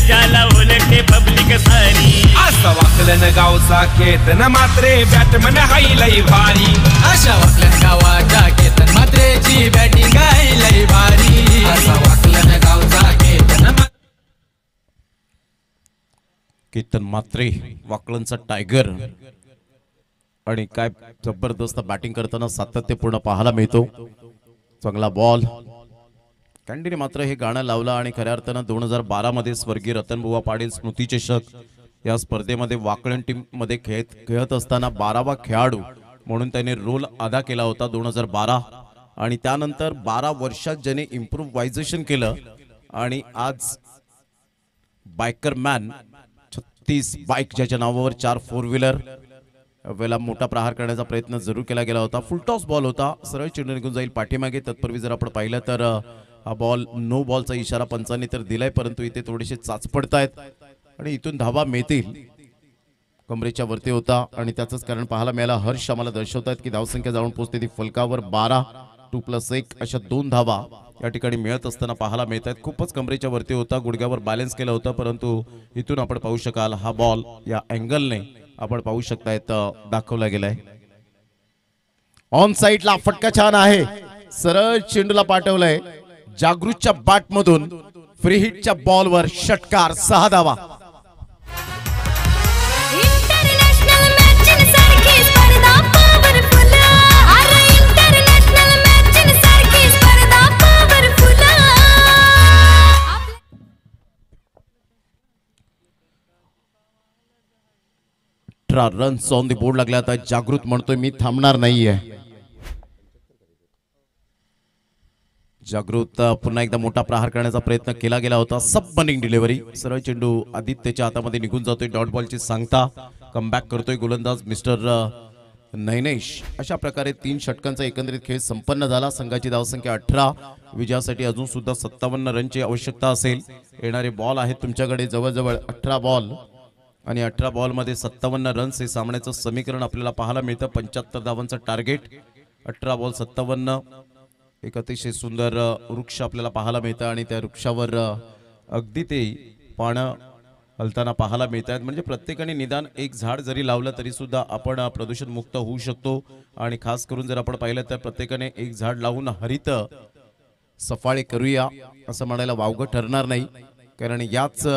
Speaker 6: ज्याला ओळखते पब्लिक सारी.
Speaker 2: असं वाकलन गावचा केतन मात्रे बॅटमन हायलय भारी.
Speaker 6: अशा वाकलन गावाच्या केतन मात्रेची बॅटिंग आहे लय भारी. असा वाकलन गावचा केतन
Speaker 5: केतन मात्रे वाकळणचा टायगर आणि काय जबरदस्त बॅटिंग करताना सातत्यपूर्ण पाहायला मिळतो. चांगला बॉल. कॅन्डीने मात्र हे गाणं लावलं आणि खऱ्या अर्थानं 2012 मध्ये स्वर्गीय रतनबुवा पाटील स्मृती चषक या स्पर्धेमध्ये वाकळण टीम मध्ये खेळत असताना 12वा खेळाडू म्हणून त्याने रोल अदा केला होता 2012. आणि त्यानंतर 12 वर्षात ज्याने इम्प्रोव्हायझेशन केलं आणि आज बायकर मॅन 36 बाईक ज्याच्या नावावर 4 फोर व्हीलर वेळेला मोठा प्रहार करण्याचा प्रयत्न जरूर केला गेला होता. फुल टॉस बॉल होता. सरळ चेंडू निघून जाईल पाठीमागे. तत्पूर्वी जर आपण पाहिलं तर हा बॉल नो बॉलचा इशारा पंचांनी तर दिलाय, परंतु इथे थोडेसे चाच पडतायत आणि इथून धावा मिळतील कमरेच्या वरती होता आणि त्याचंच कारण पाहायला मिळाला. हर्ष आम्हाला दर्शवतात की धावसंख्या जाऊन पोहोचते ती फलकावर 12 2+1 अशा 2 धावा या ठिकाणी मिळत असताना पाहायला मिळत आहेत. खूपच कमरेच्या वरती होता. गुडघ्यावर बॅलन्स केलं होतं, परंतु इथून आपण पाहू शकाल हा बॉल या अँगलने आपण पाहू शकतायत दाखवला गेलाय. ऑन साइडला फटका छान आहे. सरळ चेंडूला पाठवलंय. जागृतच्या बॅट मधून फ्री हिटच्या बॉलवर षटकार. 6 धावा.
Speaker 7: इंटरनॅशनल मॅचेससारखी स्पर्धा पॉवरफुल. अरे इंटरनॅशनल मॅचेससारखी स्पर्धा powerful.
Speaker 5: 18 runs on the board लागले. आता जागृत म्हणतोय मी थांबणार नाहीये. जागृत पुन्हा एकदा मोठा प्रहार करण्याचा प्रयत्न केला गेला होता. सब बनिंग डिलिव्हरी. सरळ चेंडू आदित्यच्या हातामध्ये निघून जातोय. डॉट बॉलची सांगता. कमबॅक करतोय गोलंदाज मिस्टर नैनेश. अशा प्रकारे 3 षटकांचा एकंदरीत खेळ संपन्न झाला. संघाची धावसंख्या 18. विजयासाठी अजून सुद्धा 57 रनची आवश्यकता असेल. येणारे बॉल आहेत तुमच्याकडे जवळजवळ 18 बॉल आणि 18 बॉलमध्ये 57 रन्स हे सामन्याचं समीकरण आपल्याला पाहायला मिळतं. 75 धावांचं टार्गेट. 18 बॉल 57. एक अतिशय सुंदर वृक्ष आपल्याला पाहायला मिळतं आणि त्या वृक्षावर अगदी ते पानं हलताना पाहायला मिळत आहेत. म्हणजे प्रत्येकाने निदान एक झाड जरी लावलं तरी सुद्धा आपण प्रदूषण मुक्त होऊ शकतो. आणि खास करून जर आपण पाहिलं तर प्रत्येकाने एक झाड लावून हरित सफाळे करूया असं म्हणायला वावगं ठरणार नाही. कारण याच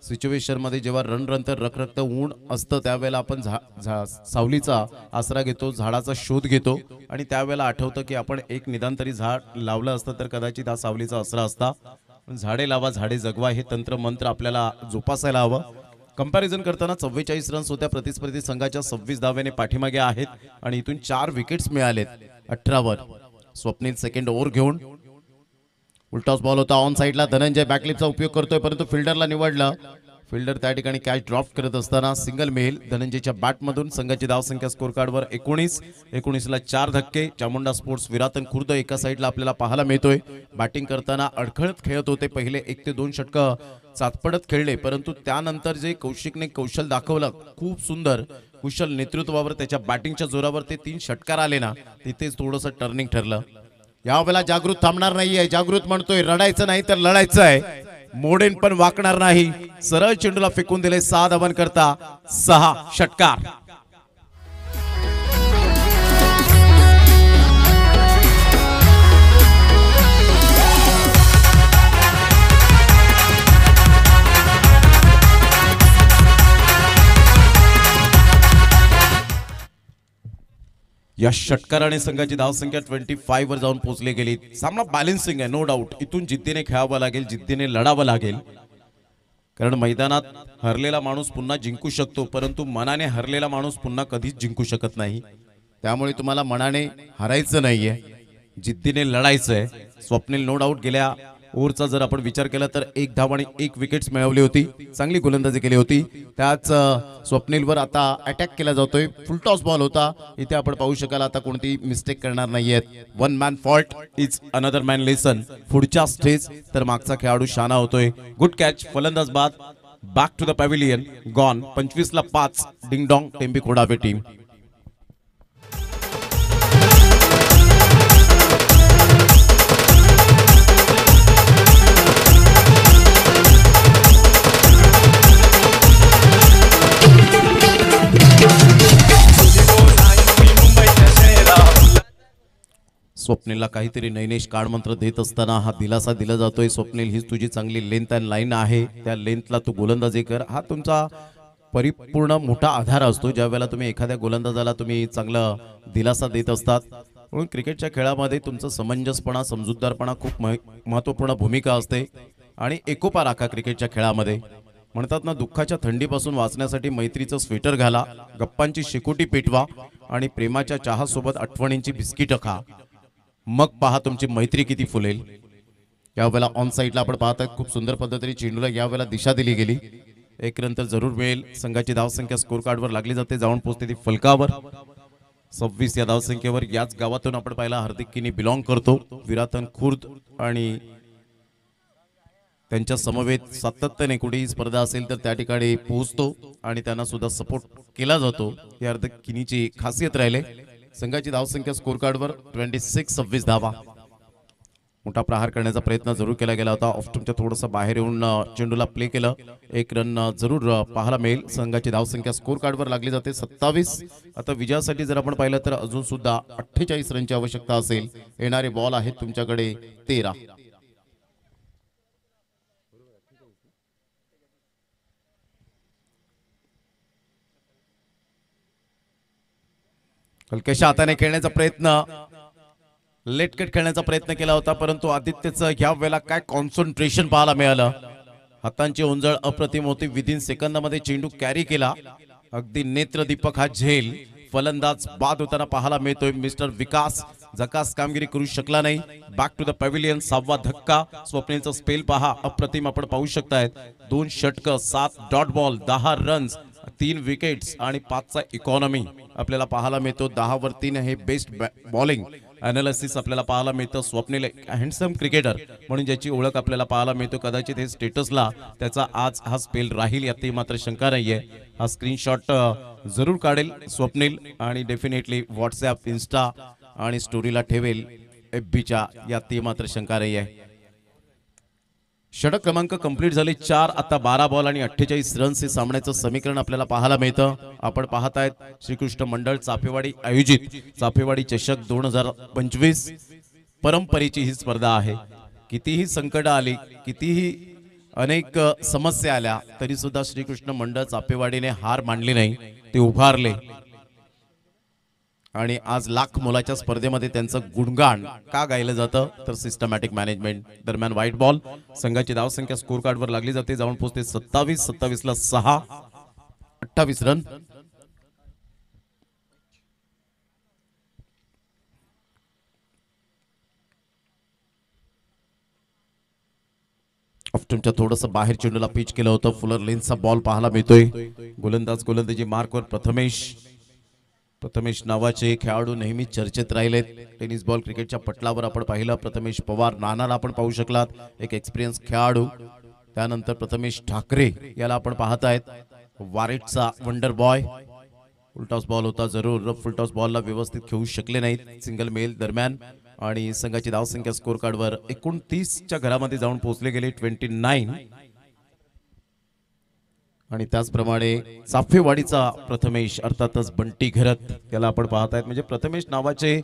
Speaker 5: सिच्युएशन मध्ये जेव्हा रणरणतर रखरखतं ऊन असतं त्यावेळेला आपण सावलीचा आसरा घेतो, झाडाचा शोध घेतो आणि त्यावेळेला आठवतं की आपण एक निदान तरी झाड लावलं असतं तर कदाचित हा सावलीचा आसरा असता. झाडे लावा झाडे जगवा हे तंत्र मंत्र आपल्याला जोपासायला हवं. कंपॅरिझन करताना 44 रन्स होत्या. प्रतिस्पर्धी संघाच्या 26 धाव्याने पाठीमागे आहेत आणि इथून 4 विकेट्स मिळालेत 18 वर. स्वप्नील सेकंड ओव्हर घेऊन. उलटॉस बॉल होता. ऑन साइडला धनंजय बॅकलिपचा उपयोग करतोय परंतु फिल्डरला निवडला. फिल्डर त्या ठिकाणी कॅच ड्रॉप करत असताना सिंगल मिळेल धनंजयच्या बॅटमधून. संघाची धावसंख्या स्कोर कार्डवर 19ला 4 धक्के. चामुंडा स्पोर्ट्स विरातन खुर्द एका साइडला आपल्याला पाहायला मिळतोय. बॅटिंग करताना अडखळत खेळत होते. पहिले 1 ते 2 षटकं चाचपडत खेळले, परंतु त्यानंतर जे कौशिकने कौशल दाखवलं खूप सुंदर कुशल नेतृत्वावर त्याच्या बॅटिंगच्या जोरावर ते 3 षटकार आले ना, तिथेच थोडंसं टर्निंग ठरलं. यावेळेला जागृत थांबणार नाहीये. जागृत म्हणतोय रडायचं नाही तर लढायचं आहे. मोडेन पण वाकणार नाही. सरळ चेंडूला फेकून दिले. 6 धावांकरता 6 षटकार. या षटकाराने संघाची धावसंख्या 25 वर जाऊन पोहोचली गेली. सामना बॅलन्सिंग आहे नो डाऊट. इथून जिद्दीने खेळावं लागेल, जिद्दीने लढावं लागेल. कारण मैदानात हरलेला माणूस पुन्हा जिंकू शकतो, परंतु मनाने हरलेला माणूस पुन्हा कधीच जिंकू शकत नाही. त्यामुळे तुम्हाला मनाने हरायचं नाहीये, जिद्दीने लढायचं आहे. स्वप्नील नो डाऊट गेल्या ओव्हरचा जर आपण विचार केला तर 1 धाव आणि 1 विकेट्स मिळवली होती. चांगली गोलंदाजी केली होती. त्याच स्वप्नीलवर आता अटॅक केला जातोय. फुल टॉस बॉल होता. इथे आपण पाहू शकाल आता कोणती मिस्टेक करणार नाहीयेत. 1 man fault is another man lesson. पुढच्या स्टेज तर मागचा खेळाडू शाना होतोय. Good catch. फलंदाज बाद. Back to the pavilion. Gone. 25ला 5. Ding dong. Tembi Khodawe team. Swapnil स्वप्नीलला काहीतरी नैनेश कार्ड मंत्र देत असताना हा दिलासा दिला जातोय. स्वप्नील, हीच तुझी चांगली लेंथ अँड लाईन आहे, त्या लेंथला तू गोलंदाजी कर. हा तुमचा परिपूर्ण मोठा आधार असतो ज्या वेळेला तुम्ही एखाद्या गोलंदाजाला तुम्ही चांगला दिलासा देत असतात. म्हणून क्रिकेटच्या खेळामध्ये तुमचं समंजसपणा, समजूतदारपणा खूप महत्त्वपूर्ण भूमिका असते. आणि एकोपा राखा क्रिकेटच्या खेळामध्ये. म्हणतात ना, दुःखाच्या थंडीपासून वाचण्यासाठी मैत्रीचं स्वेटर घाला, गप्पांची शेकोटी पेटवा आणि प्रेमाच्या चहासोबत आठवणींची बिस्किटं खा. मग पहा तुमची मैत्री किती फुलेल. यावेळेला ऑन साईडला आपण पाहत आहेत खूप सुंदर पद्धतीने चेंडूला यावेळेला दिशा दिली गेली. एक रन तर जरूर मिळेल. संघाची धावसंख्या स्कोर कार्डवर लागली जाते, जाऊन पोहोचते ती फलकावर. 26 या धावसंख्येवर. याच गावातून आपण पाहिला हार्दिक किनी बिलॉंग करतो. विरातन खुर्द आणि त्यांच्या समवेत सातत्याने कुठेही स्पर्धा असेल तर त्या ठिकाणी पोहोचतो आणि त्यांना सुद्धा सपोर्ट केला जातो. ही हार्दिक किनीची खासियत राहिले. संघाची धावसंख्या स्कोर कार्डवर 26 धावा. मोठा प्रहार करण्याचा प्रयत्न जरूर केला गेला होता. ऑफस्टमच्या थोडंसं बाहेर येऊन चेंडूला प्ले केलं. एक रन जरूर पाहायला मिळेल. संघाची धावसंख्या स्कोर कार्डवर लागली जाते 27. आता विजयासाठी जर आपण पाहिलं तर अजून सुद्धा 48 रनची आवश्यकता असेल. येणारे बॉल आहेत तुमच्याकडे 13. हलक्याशा हाताने खेळण्याचा प्रयत्न, लेटकट खेळण्याचा प्रयत्न केला होता, परंतु आदित्यचं या वेळेला काय कॉन्सन्ट्रेशन पाहायला मिळालं. हातांची ओंजळ अप्रतिम होती. विदिन सेकंदामध्ये चेंडू कॅरी केला. अगदी नेत्रदीपक हा झेल. फलंदाज बाद होताना पाहायला मिळतोय. मिस्टर विकास झकास कामगिरी करू शकला नाही. Back to the pavilion. 6वा धक्का. स्वप्नीलचा स्पेल पहा, अप्रतिम आपण पाहू शकताय. 2 षटक, 7 डॉट बॉल, 10 रन्स, 3 विकेट्स आणि 5चा इकॉनॉमी आपल्याला पाहायला मिळतो. 10 वर 3 हे बेस्ट बॉलिंग अनालिसिस आपल्याला पाहायला मिळतं. स्वप्नील हँडसम क्रिकेटर म्हणून ज्याची ओळख आपल्याला पाहायला मिळतो. कदाचित हे स्टेटसला त्याचा आज हा स्पेल राहील यातही मात्र शंका नाहीये. हा स्क्रीनशॉट जरूर काढेल स्वप्नील आणि डेफिनेटली व्हॉट्सॲप, इन्स्टा आणि स्टोरीला ठेवेल FBच्या, यातही मात्र शंका नाहीये. षटक क्रमांक कंप्लीट झाले 4. आता 12 बॉल आणि 48 रन्स हे सामन्याचं समीकरण आपल्याला पाहायला मिळतं. आपण पाहतायत श्रीकृष्ण मंडळ चाफेवाडी आयोजित चाफेवाडी चषक 2025 परंपरेची ही स्पर्धा आहे. कितीही संकट आली, कितीही अनेक समस्या आल्या, तरी सुद्धा श्रीकृष्ण मंडळ चाफेवाडीने हार मानली नाही. ते उभारले आणि आज लाख मोलाच्या स्पर्धेमध्ये त्यांचं गुणगान का गायलं जातं तर सिस्टमॅटिक मॅनेजमेंट. दरम्यान व्हाईट बॉल. संघाची धावसंख्या स्कोर कार्डवर लागली जाते, जाऊन पोहोचते 27. 27ला 6, 28 रन. ऑफ्टनच्या थोडंसं बाहेर चेंडूला पिच केलं होतं. फुलर लेन्सचा बॉल पाहायला मिळतोय. गोलंदाजी मार्कवर प्रथमेश नावाचे खेळाडू नेहमी चर्चेत राहिलेत. टेनिस बॉल क्रिकेटच्या पटलावर आपण पाहिलं प्रथमेश पवार नानाला आपण पाहू शकलात, एक एक्सपिरियन्स खेळाडू. त्यानंतर प्रथमेश ठाकरे याला आपण पाहतायत, वारेटचा वंडर बॉय. फुलटॉस बॉल होता जरूर, फुलटॉस बॉलला व्यवस्थित खेळू शकले नाहीत. सिंगल मेल दरम्यान आणि संघाची धावसंख्या स्कोर कार्डवर 29च्या घरामध्ये जाऊन पोहोचले गेले 29. आणि त्याचप्रमाणे चाफेवाडीचा प्रथमेश अर्थातच बंटी घरत याला आपण पाहतायत. म्हणजे प्रथमेश नावाचे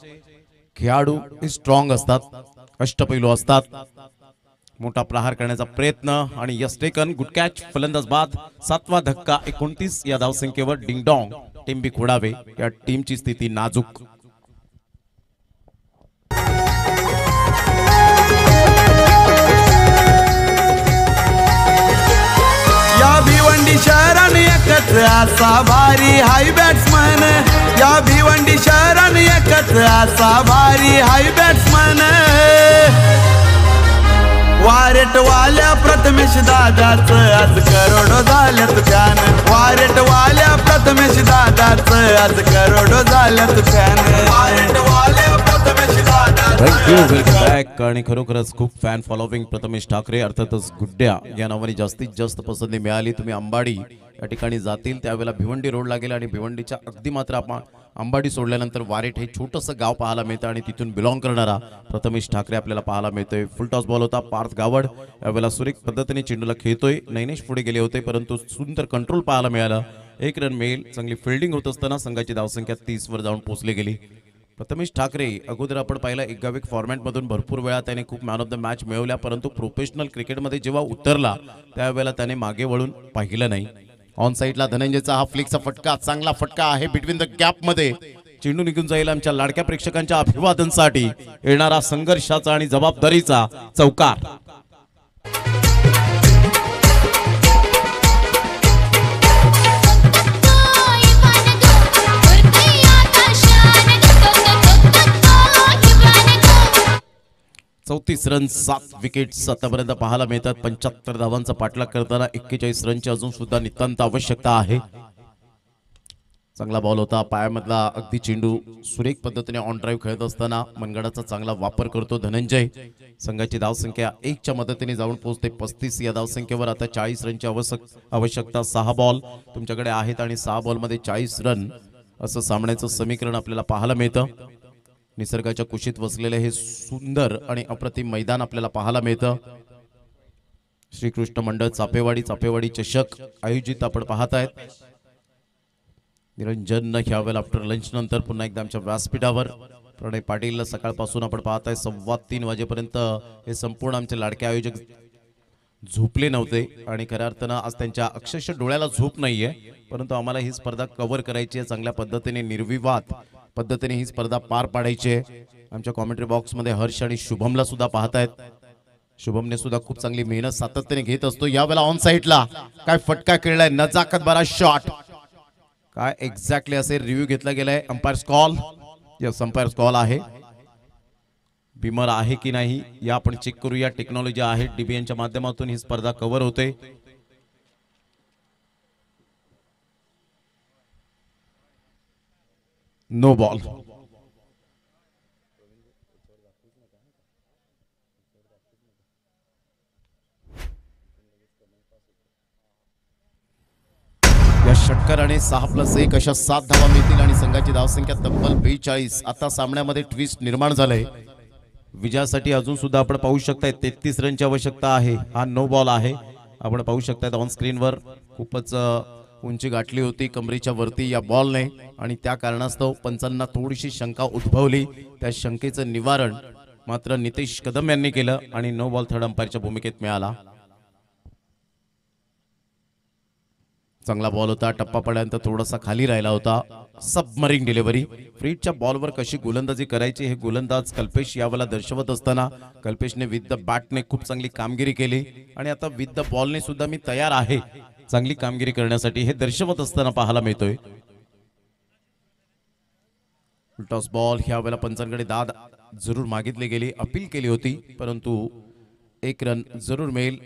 Speaker 5: खेळाडू स्ट्रॉंग असतात, अष्टपैलू असतात. मोठा प्रहार करण्याचा प्रयत्न आणि यस टेकन, गुड कॅच, फलंदाज बाद. 7वा धक्का. 29 या धावसंख्येवर डिंगडॉंग. टिंबी खोडावे या टीमची स्थिती नाजूक.
Speaker 8: या भिवंडी शहराने एकत्र असा भारी हाय बॅट्समन. या भिवंडी शहराने एकत्र असा भारी हाय बॅट्समन. वारेट वाल्या प्रथमेश दादाच आज करोडो झाल्यात फॅन. वारेट वाल्या प्रथमेश दादाच आज करोडो झाल्यात फॅन. वारेट वाल्या प्रथमेश दादा.
Speaker 5: Welcome back. आणि खरोखरच खूप फॅन फॉलोविंग प्रथमेश ठाकरे अर्थातच गुड्ड्या या नावाने जास्तीत जास्त पसंती मिळाली. तुम्ही अंबाडी या ठिकाणी जातील त्यावेळेला भिवंडी रोडला गेला आणि भिवंडीच्या अगदी मात्र आपण अंबाडी सोडल्यानंतर वारेट हे छोटंसं गाव पाहायला मिळतं आणि तिथून बिलॉंग करणारा प्रथमेश ठाकरे आपल्याला पाहायला मिळतोय. फुल टॉस बॉल होता. पार्थ गावड यावेळेला सुरेख पद्धतीने चेंडूला खेळतोय. नैनेश पुढे गेले होते परंतु सुंदर कंट्रोल पाहायला मिळालं. 1 रन मिळेल. चांगली फिल्डिंग होत असताना संघाची धावसंख्या 30 वर जाऊन पोहोचली गेली. प्रथमेश ठाकरे अगोदर आपण पाहिलं एकावेक फॉर्मॅटमधून भरपूर वेळा त्याने खूप मॅन ऑफ द मॅच मिळवल्या, परंतु प्रोफेशनल क्रिकेटमध्ये जेव्हा उतरला त्यावेळेला त्याने मागे वळून पाहिलं नाही. ऑन साईडला धनंजयचा हा फ्लिकचा फटका, चांगला फटका आहे बिटवीन द गॅप मध्ये. चेंडू निघून जाईल आमच्या लाडक्या प्रेक्षकांच्या अभिवादनसाठी. येणारा संघर्षाचा आणि जबाबदारीचा चौकार. चौतीस रन 7 विकेट्स आतापर्यंत पाहायला मिळतात. 75 धावांचा पाठलाग करताना 41 रनची अजून सुद्धा नितांत आवश्यकता आहे. चांगला बॉल होता पायामधला, अगदी चेंडू सुरेख पद्धतीने ऑन ड्राईव्ह खेळत असताना मनगडाचा चांगला वापर करतो धनंजय. संघाची धावसंख्या 1च्या मदतीने जाऊन पोहोचते 35 या धावसंख्येवर. आता 40 रनची आवश्यकता. 6 बॉल तुमच्याकडे आहेत आणि 6 बॉलमध्ये 40 रन असं सामन्याचं समीकरण आपल्याला पाहायला मिळतं. निसर्गाच्या कुशीत वसलेले हे सुंदर आणि अप्रतिम मैदान आपल्याला पाहायला मिळतं. श्रीकृष्ण मंडळ चापेवाडी चषक आयोजित आपण पाहत आहेत. निरंजन ह्या वेळेला आफ्टर लंच नंतर पुन्हा एकदा आमच्या व्यासपीठावर. प्रणय पाटील सकाळपासून आपण पाहत आहे 3:15 वाजेपर्यंत हे संपूर्ण आमचे लाडके आयोजक झोपले नव्हते आणि खऱ्या अर्थानं आज त्यांच्या अक्षरशः डोळ्याला झोप नाहीये, परंतु आम्हाला ही स्पर्धा कव्हर करायची आहे. चांगल्या पद्धतीने निर्विवाद पद्धतीने ही स्पर्धा पार पाडायची आहे. आमच्या कॉमेंट्री बॉक्समध्ये हर्ष आणि शुभमला सुद्धा पाहतायत. शुभमने सुद्धा खूप चांगली मेहनत सातत्याने घेत असतो. यावेळेला ऑन साईडला काय फटका खेळलाय, नजाकत भरा शॉट. काय एक्झॅक्टली असे रिव्ह्यू घेतला गेलाय. Umpires call, yes umpires call आहे. बिमर आहे की नाही या आपण चेक करूया. टेक्नॉलॉजी आहे डीबीएनच्या माध्यमातून ही स्पर्धा कव्हर होते. No ball. या षटकाराने 6+1 अशा 7 धावा मिळतील आणि संघाची धावसंख्या तब्बल 42. आता सामन्यामध्ये ट्विस्ट निर्माण झालंय. विजयासाठी अजून सुद्धा आपण पाहू शकताय 33 रनची आवश्यकता आहे. हा नो बॉल आहे. आपण पाहू शकताय ऑन स्क्रीनवर खूपच उंची गाठली होती कमरेच्या वरती या बॉलने आणि त्या कारणास्तव पंचांना थोडीशी शंका उद्भवली. त्या शंकेचं निवारण मात्र नितेश कदम यांनी केलं आणि नो बॉल थर्ड अंपायरच्या भूमिकेत मिळाला. चांगला बॉल होता. टप्पा पडल्यानंतर थोडासा खाली राहिला होता. Submarine delivery. फ्रीडच्या बॉलवर कशी गोलंदाजी करायची हे गोलंदाज कल्पेश यावेळेला दर्शवत असताना कल्पेशने विथ द बॅटने खूप चांगली कामगिरी केली आणि आता विथ द बॉलने सुद्धा मी तयार आहे चांगली कामगिरी करण्यासाठी हे दर्शवत असताना पाहायला मिळतोय. टॉस बॉल ह्या वेळेला पंचांकडे दाद जरूर मागितली गेली, अपील केली होती, परंतु 1 रन जरूर मिळेल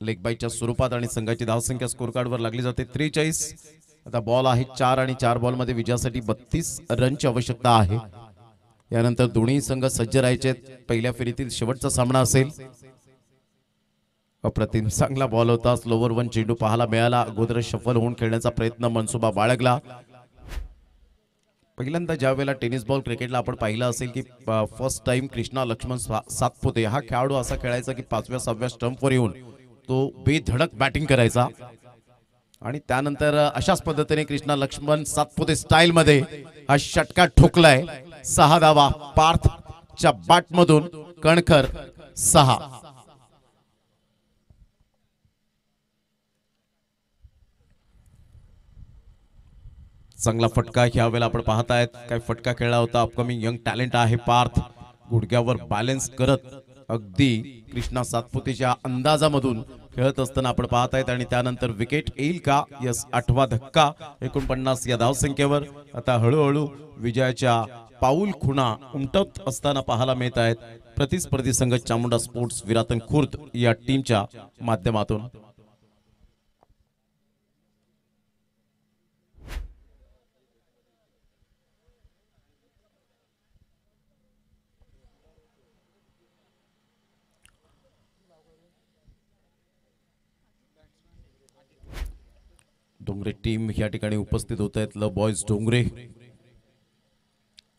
Speaker 5: लेग बाईच्या स्वरूपात आणि संघाची धावसंख्या स्कोर कार्डवर लागली जाते 43. आता बॉल आहे 4 आणि 4 बॉलमध्ये विजयासाठी 32 रनची आवश्यकता आहे. यानंतर दोन्ही संघ सज्ज राहायचे. पहिल्या फेरीतील शेवटचा सामना असेल. अप्रतिम चांगला बॉल होता. स्लोवर 1 चेंडू पाहायला मिळाला. अगोदर शफल होऊन खेळण्याचा प्रयत्न मनसुबा बाळगला. पहिल्यांदा ज्या वेळेला टेनिस बॉल क्रिकेटला आपण पाहिलं असेल की फर्स्ट टाइम कृष्णा लक्ष्मण सातपुते हा खेळाडू असा खेळायचा की 5व्या 6व्या स्टंपवर येऊन तो बेधडक बॅटिंग करायचा आणि त्यानंतर अशाच पद्धतीने कृष्णा लक्ष्मण सातपुते स्टाईल मध्ये हा षटका ठोकलाय. 6 धावा पार्थच्या बॅटमधून. कणखर 6. चांगला फटका ह्या वेळेला आपण पाहतायत. काय फटका खेळला होता. अपकमिंग यंग टॅलेंट आहे पार्थ. गुडघ्यावर बॅलन्स करत अगदी कृष्णा सातपुतेच्या अंदाजामधून खेळत असताना आपण पाहतायत आणि त्यानंतर विकेट येईल का. यस 8वा धक्का 49 या धावसंख्येवर. आता हळूहळू विजयाच्या पाऊल खुणा उमटत असताना पाहायला मिळत आहेत प्रतिस्पर्धी संघ चामुंडा स्पोर्ट्स विरातन खुर्द या टीमच्या माध्यमातून. डोंगरे टीम या ठिकाणी उपस्थित होत आहेत. ल बॉयज डोंगरे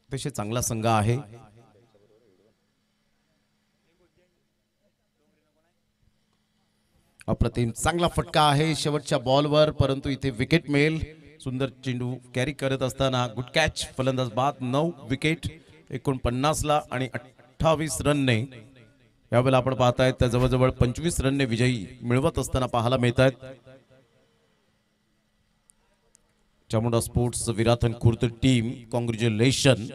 Speaker 5: अतिशय चांगला संघ आहे. अप्रतिम चांगला फटका आहे शेवटच्या बॉलवर, परंतु इथे विकेट मिळेल सुंदर चेंडू कॅरी करत असताना गुड कॅच, फलंदाज बाद, 9 विकेट 49ला आणि 28 रनने यावेळेला आपण पाहतायत त्या जवळजवळ 25 रनने विजयी मिळवत असताना पाहायला मिळत आहेत. Chamunda sports Virathan Khurd team, congratulation.